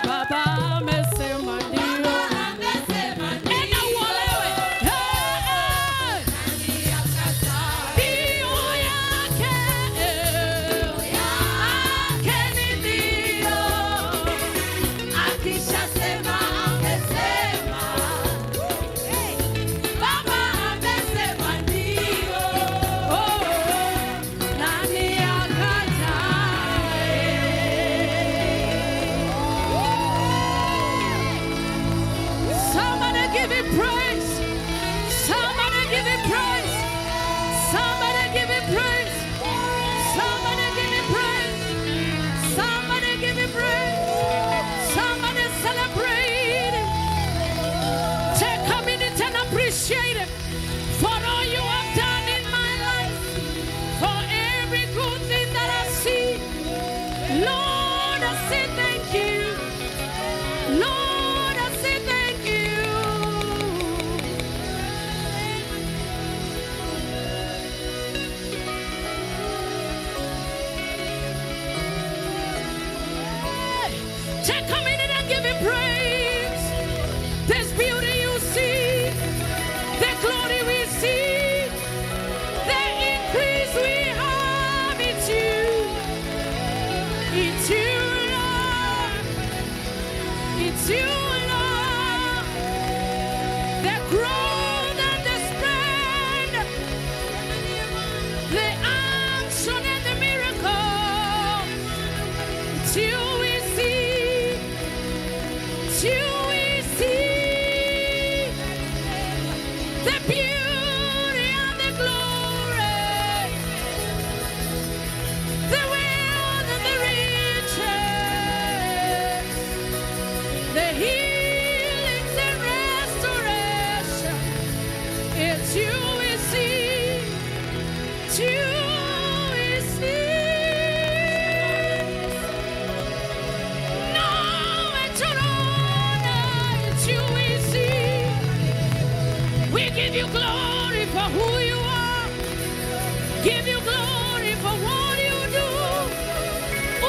Baba amesema ndio. Ena uolewe. Hey, ndio yake. Ni ndio. Akishasema amesema. Baba amesema ndio. Oh, nani akatae? Somebody give him praise. Somebody give him praise. Somebody give him praise. Somebody give him praise. Somebody give him praise. Somebody celebrate him. Take a minute and appreciate him for all you have done in my life, for every good thing that I see. Lord, I say thank you. Lord, I say thank you. Take a minute and give him praise. There's beauty you see, the glory we see, the increase we have. It's you, Lord. It's you, Lord. The growth and the you we see the beauty and the glory, the wealth and the riches, the healings and restoration. It's you we see. It's you we see. No, it's your honor. It's you we see. We give you glory for who you are. Give you glory for what you do.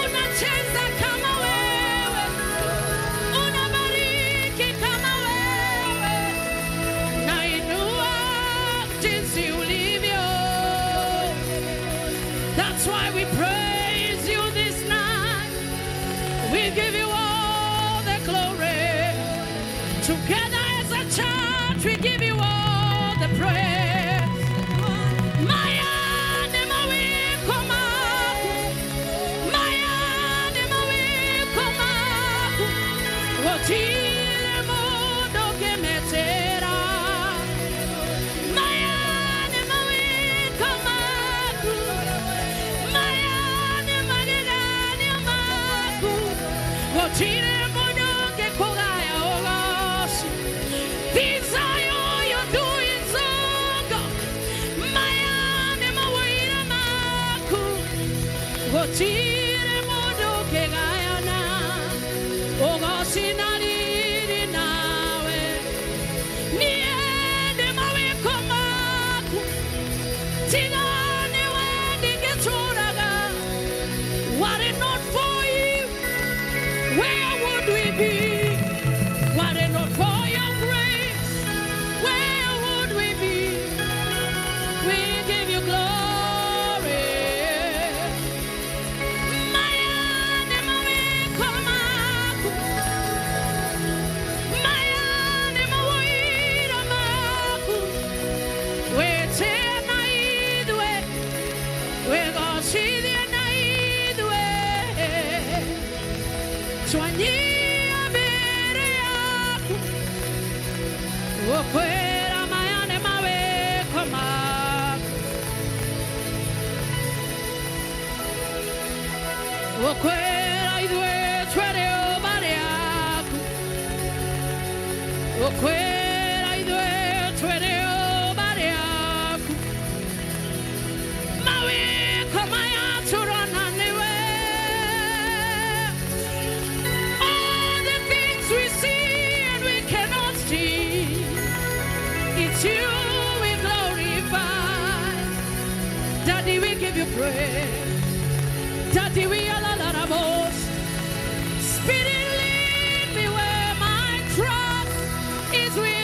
Unacheza kama wewe. Unabariki kama wewe. Nainua jinsi ulivyo. That's why we praise you this night. We give you all the glory. Together as a church, we give you all the praise. Maya nema wiko maku. Maya nema wiko maku. Wotile modo kemetera. Maya nema wiko maku. Maya nema gigani maku. Wotile modo kekogaya ogoshi. Pizza you're doing so good. Maya nema wira maku. Wotile modo kegaya na. Ogoshi naliri nawe. Niende mawiko maku. Tigane wende geturaga. Were it not for you, where would we be? Were it not for your grace, where would we be? We give you glory. Mayane mawiko maku. Mayane mawira maku. Wete na idwe. Wegoshidie na idwe. Twanyia mbere yaku. Okwera mayane mawiko maku. Okwera idwe twere obare yaku. Okwera idwe twere obare yaku. Mawiko mayaturana niwe. All the things we see and we cannot see, it's you we glorify. Daddy, we give you praise. Daddy, we are the most. Spirit, lead me where my trust is with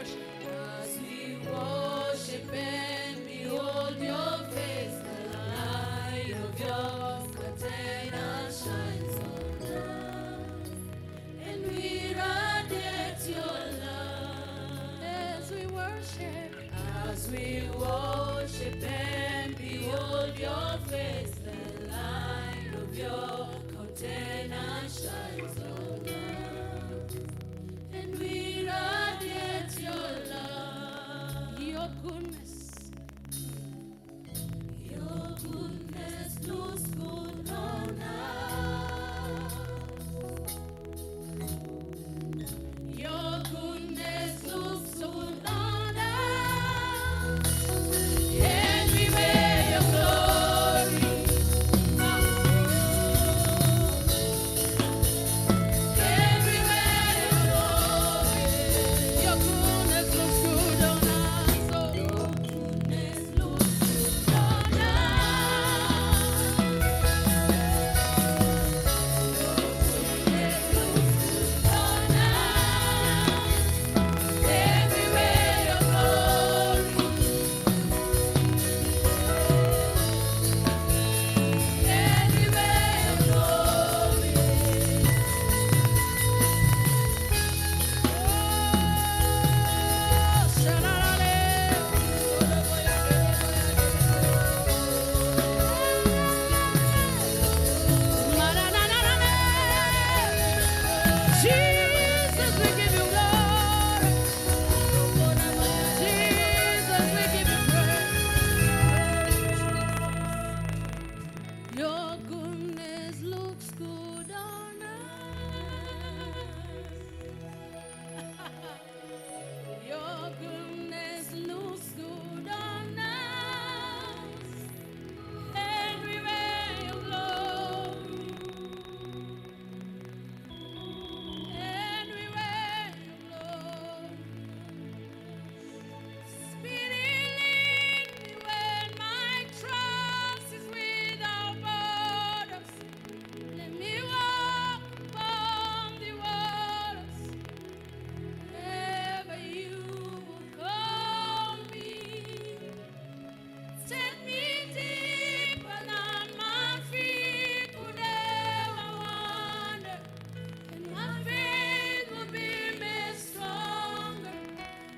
worship. As we worship and behold your face, the light of your countenance shines on us, and we radiate your love. As we worship, As we worship and behold your face, the light of your countenance shines on us, and we radiate your love. your goodness, Your goodness looks good on us. Your goodness looks good on us. Everywhere your glory. Everywhere your glory. your goodness looks good on us. Oh, Your goodness looks good on us. Your goodness looks good on us. Everywhere your glory. Everywhere your glory. Jesus, we give you glory. Jesus, we give you praise. Your goodness looks good on us. Your goodness looks good on us. Everywhere you glory. Everywhere you glory. Spirit, lead me when my trust is without borders. Let me walk upon the waters. Wherever you will call me. Take me deeper than my feet could ever wander, and my faith will be made stronger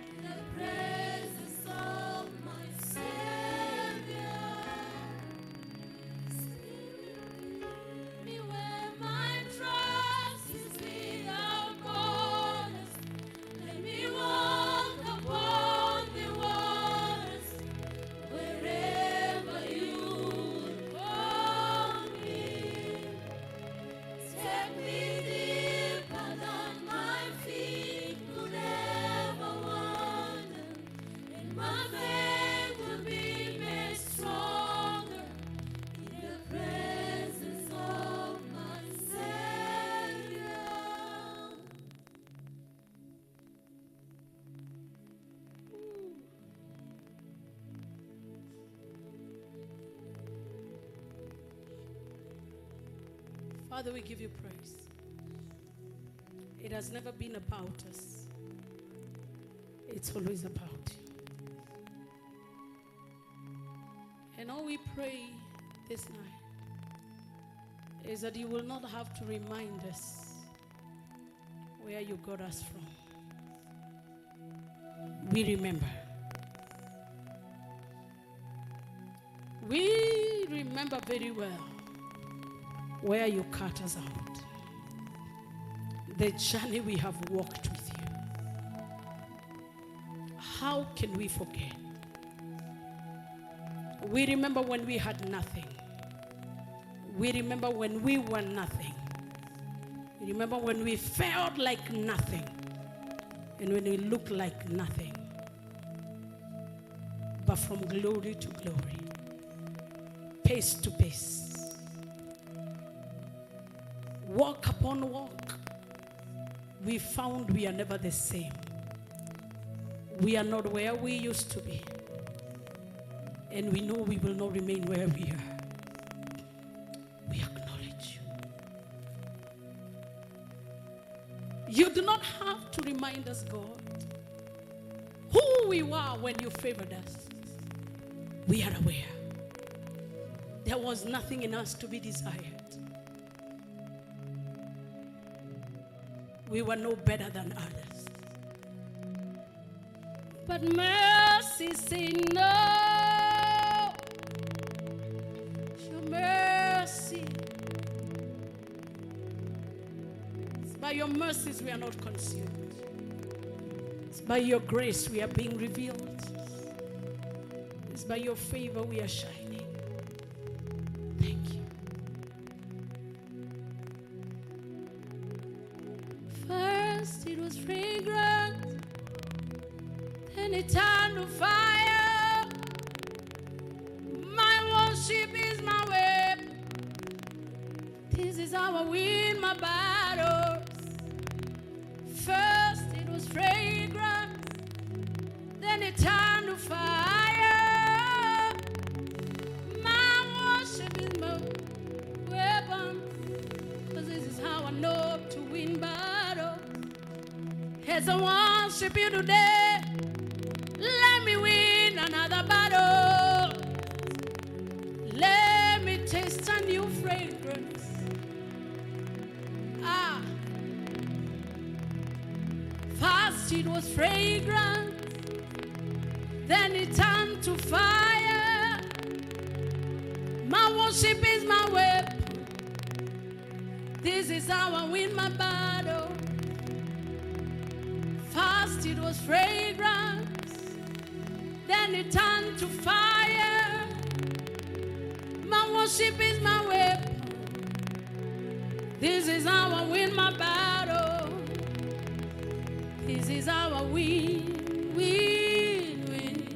in the presence of my Savior. Spirit, lead me where my trust is without borders. Let me walk upon the waters. Wherever you would call me, take me deeper than my feet could ever wander, and my faith will be made stronger in the presence of my Savior. Father, we give you praise. It has never been about us. It's always about you. And all we pray this night is that you will not have to remind us where you got us from. We remember. We remember very well where you cut us out. The journey we have walked with you. How can we forget? We remember when we had nothing. We remember when we were nothing. We remember when we felt like nothing. And when we looked like nothing. But from glory to glory. Pace to pace. Walk upon walk. We found we are never the same. We are not where we used to be. And we know we will not remain where we are. We acknowledge you. You do not have to remind us, God. who we were when you favored us. We are aware. There was nothing in us to be desired. We were no better than others. But mercy said no. Your mercy. It's by your mercies we are not consumed. It's by your grace we are being revealed. It's by your favor we are shining. Thank you. First it was fragrant, then it turned to fire. My worship is my weapon. This is how I win my battles. First it was fragrant, then it turned to fire. My worship is my weapon, because this is how I know to win battles. As I worship you today, let me win another battle. Let me taste a new fragrance. First it was fragrant, then it turned to fire. My worship is my weapon. This is how I win my battle. First it was fragrance, then it turned to fire. My worship is my weapon. This is how I win my battle. This is how I win, win, win.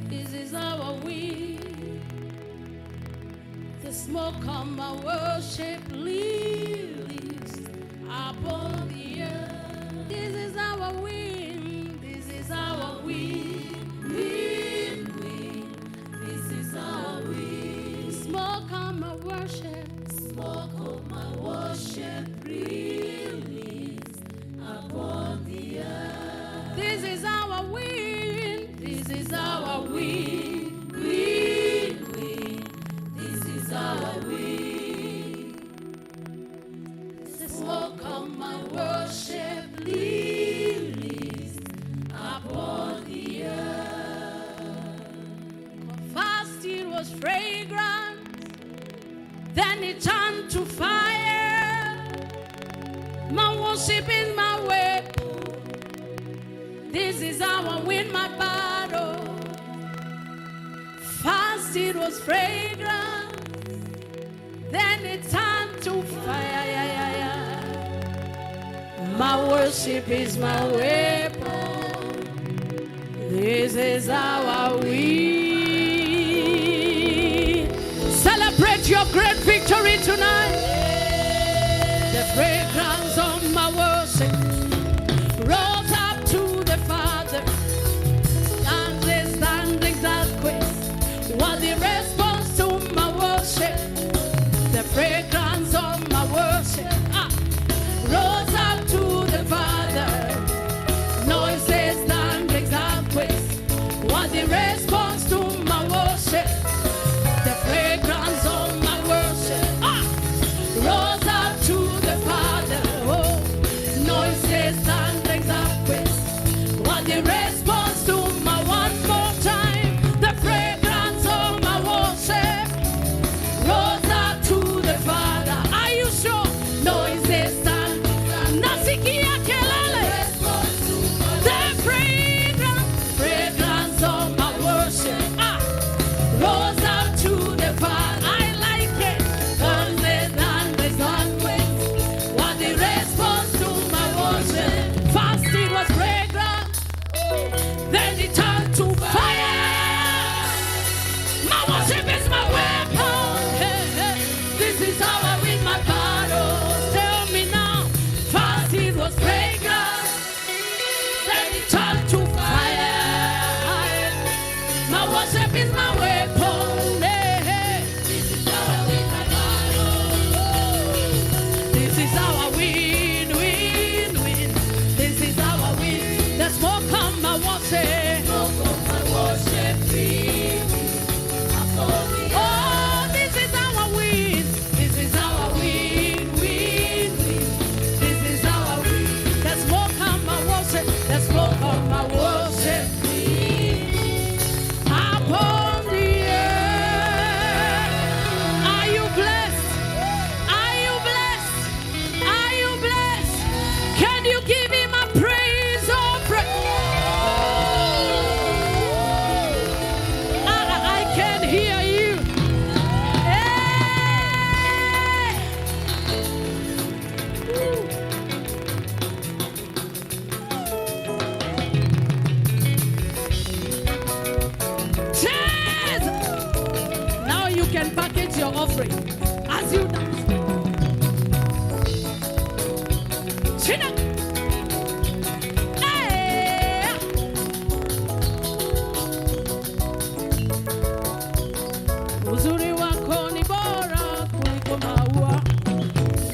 This is how I win. The smoke of my worship lilies upon the earth. This is how I win. This is how I win, win, win. This is how I win. Smoke of my worship. Smoke of my worship lilies upon the earth. This is how I win. This is how I win, win, win. This is how I win. The smoke of my worship lilies upon the earth. First it was fragrant, then it turned to fire. My worship is my weapon. This is how I win my battle. First it was fragrant, then it turned to fire. My worship is my weapon. This is how I win. Celebrate your great victory tonight. The fragrance of my worship rose up to the Father. Standing that quiz was the response to my worship. The fragrance of my worship rose up to the Father. Noises standing that quiz was the response to my worship. The fragrance of my worship rose up to the Father. Oh, set me upon the earth. Are you blessed? Are you blessed? Are you blessed? Can you give him a praise offering? I can hear you. Hey! Cheers! Now you can package your offering as you dance. China. Hey! Uzuri wako ni bora kuliko maua.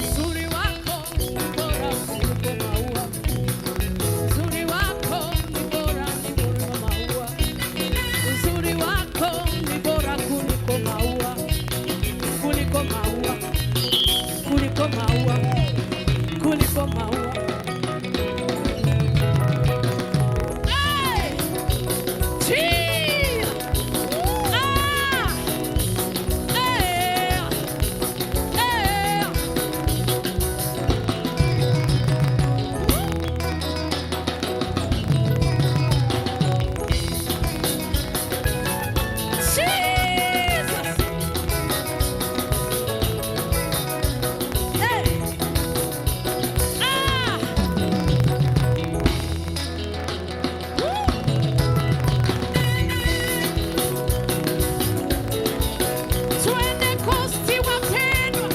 Uzuri wako ni bora kuliko maua. Uzuri wako ni bora kuliko maua. Uzuri wako ni bora kuliko maua. Kuliko maua. Kuliko maua. Kuliko maua. Hey! Cheer! Ah! Hey! Hey! Jesus! Hey! Ah! Twende Kosti wapendwa.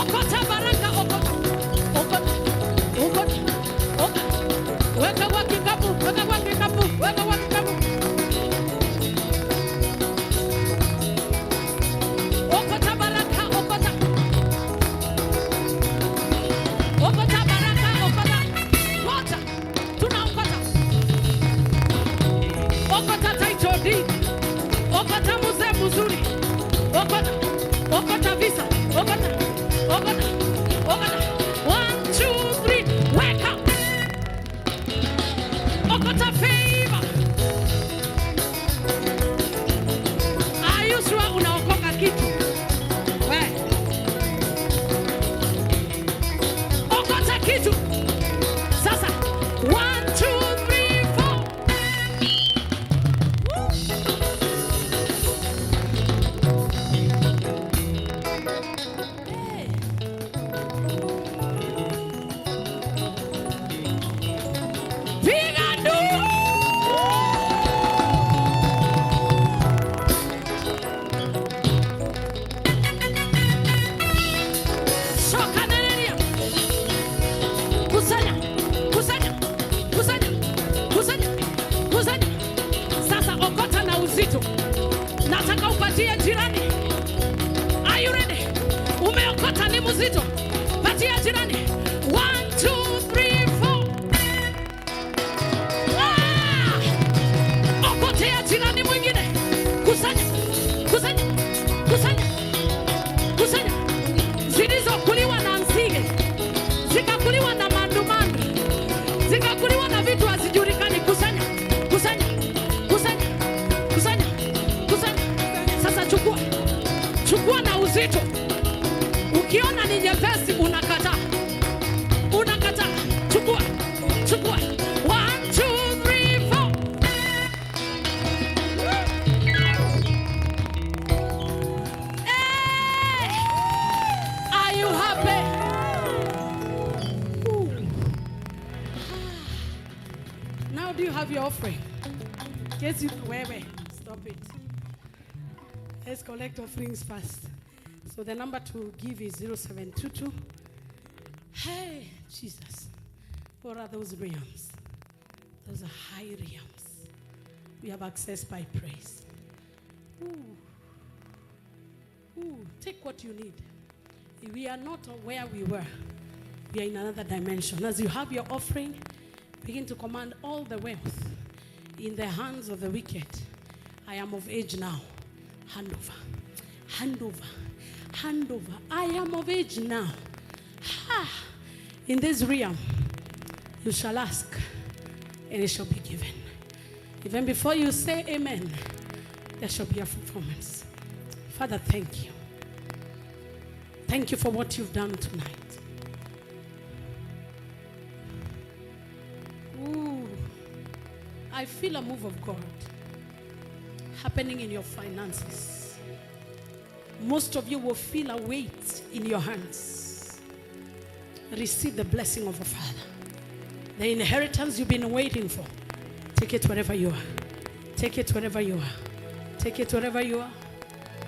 Okota baraka, okota. Okota. Okota. Okota. Weka kwa kikapu, weka kwa kikapu, weka kwa kikapu. Okota baraka, okota. Okota baraka, okota. Okota. Tunaokota. Okota title deed. Okota mzee mzuri. Okota. Okota visa. Okota. Okota. Okota. 1, 2, 3. Wake up. Okota favor. Are you sure unaokoka kitu? We. Okota kitu. Sasa 1, 2, 3, 4. Hey. Piga nduru. Soka neneria. Kusanya, kusanya, kusanya, kusanya, kusanya. Sasa okota na uzito. Nataka upatie jirani. Are you ready? Umeokota ni mzito. Patia jirani. 1, 2, 3, 4. Ah! Okotea jirani mwingine. Kusanya, kusanya, kusanya, kusanya. Zilizokuliwa na nzige, zikakuliwa na mandumandu, zikakuliwa na vitu hazijulikani. Kusanya, kusanya, kusanya, kusanya, kusanya. Sasa chukua, chukua na uzito. Ukiona ni nyepesi unakataa, unakataa. Chukua, chukua. 1, 2, 3, 4. Hey! Are you happy? Ooh. Now do you have your offering? In case you wait, stop it. Let's collect offerings first. So the number to give is 0722. Hey, Jesus. What are those realms? Those are high realms. We have access by praise. Ooh. Ooh. Take what you need. We are not where we were. We are in another dimension. As you have your offering, begin to command all the wealth in the hands of the wicked. I am of age now. Hand over. Hand over. Hand over. I am of age now. In this realm, you shall ask, and it shall be given. Even before you say amen, there shall be a performance. Father, thank you. Thank you for what you've done tonight. Ooh, I feel a move of God happening in your finances. Most of you will feel a weight in your hands. Receive the blessing of a Father. The inheritance you've been waiting for. Take it wherever you are. Take it wherever you are. Take it wherever you are.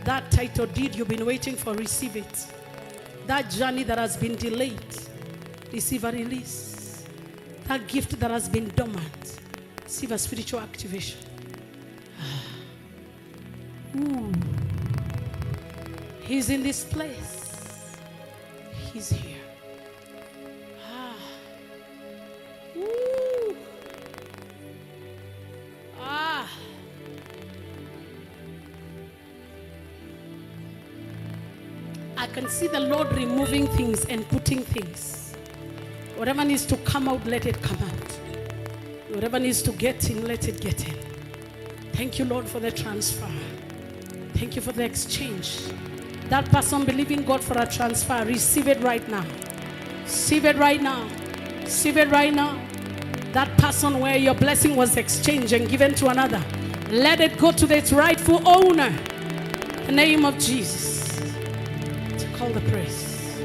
That title deed you've been waiting for, receive it. That journey that has been delayed, receive a release. That gift that has been dormant, receive a spiritual activation. Ooh. He's in this place. He's here. Ooh. I can see the Lord removing things and putting things. Whatever needs to come out, let it come out. Whatever needs to get in, let it get in. Thank you, Lord, for the transfer. Thank you for the exchange. That person believing God for a transfer, receive it right now. Receive it right now. Receive it right now. That person where your blessing was exchanged and given to another, let it go to its rightful owner. In the name of Jesus. To call the praise.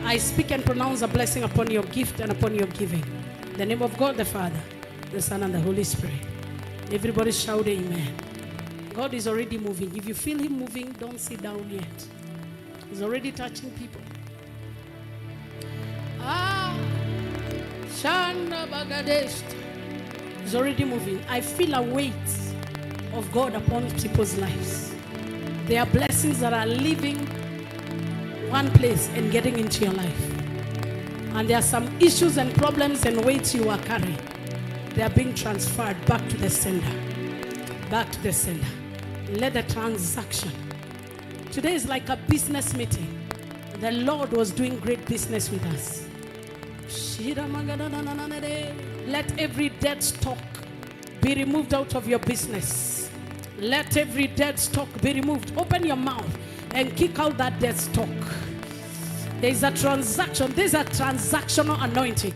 I speak and pronounce a blessing upon your gift and upon your giving. In the name of God the Father, the Son, and the Holy Spirit. Everybody shout amen. God is already moving. If you feel him moving, don't sit down yet. He's already touching people. Shanda Bagadesh. He's already moving. I feel a weight of God upon people's lives. There are blessings that are leaving one place and getting into your life. And there are some issues and problems and weights you are carrying. They are being transferred back to the sender. Back to the sender. Let the transaction. Today is like a business meeting. The Lord was doing great business with us. Let every dead stock be removed out of your business. Let every dead stock be removed. Open your mouth and kick out that dead stock. There is a transaction. There is a transactional anointing.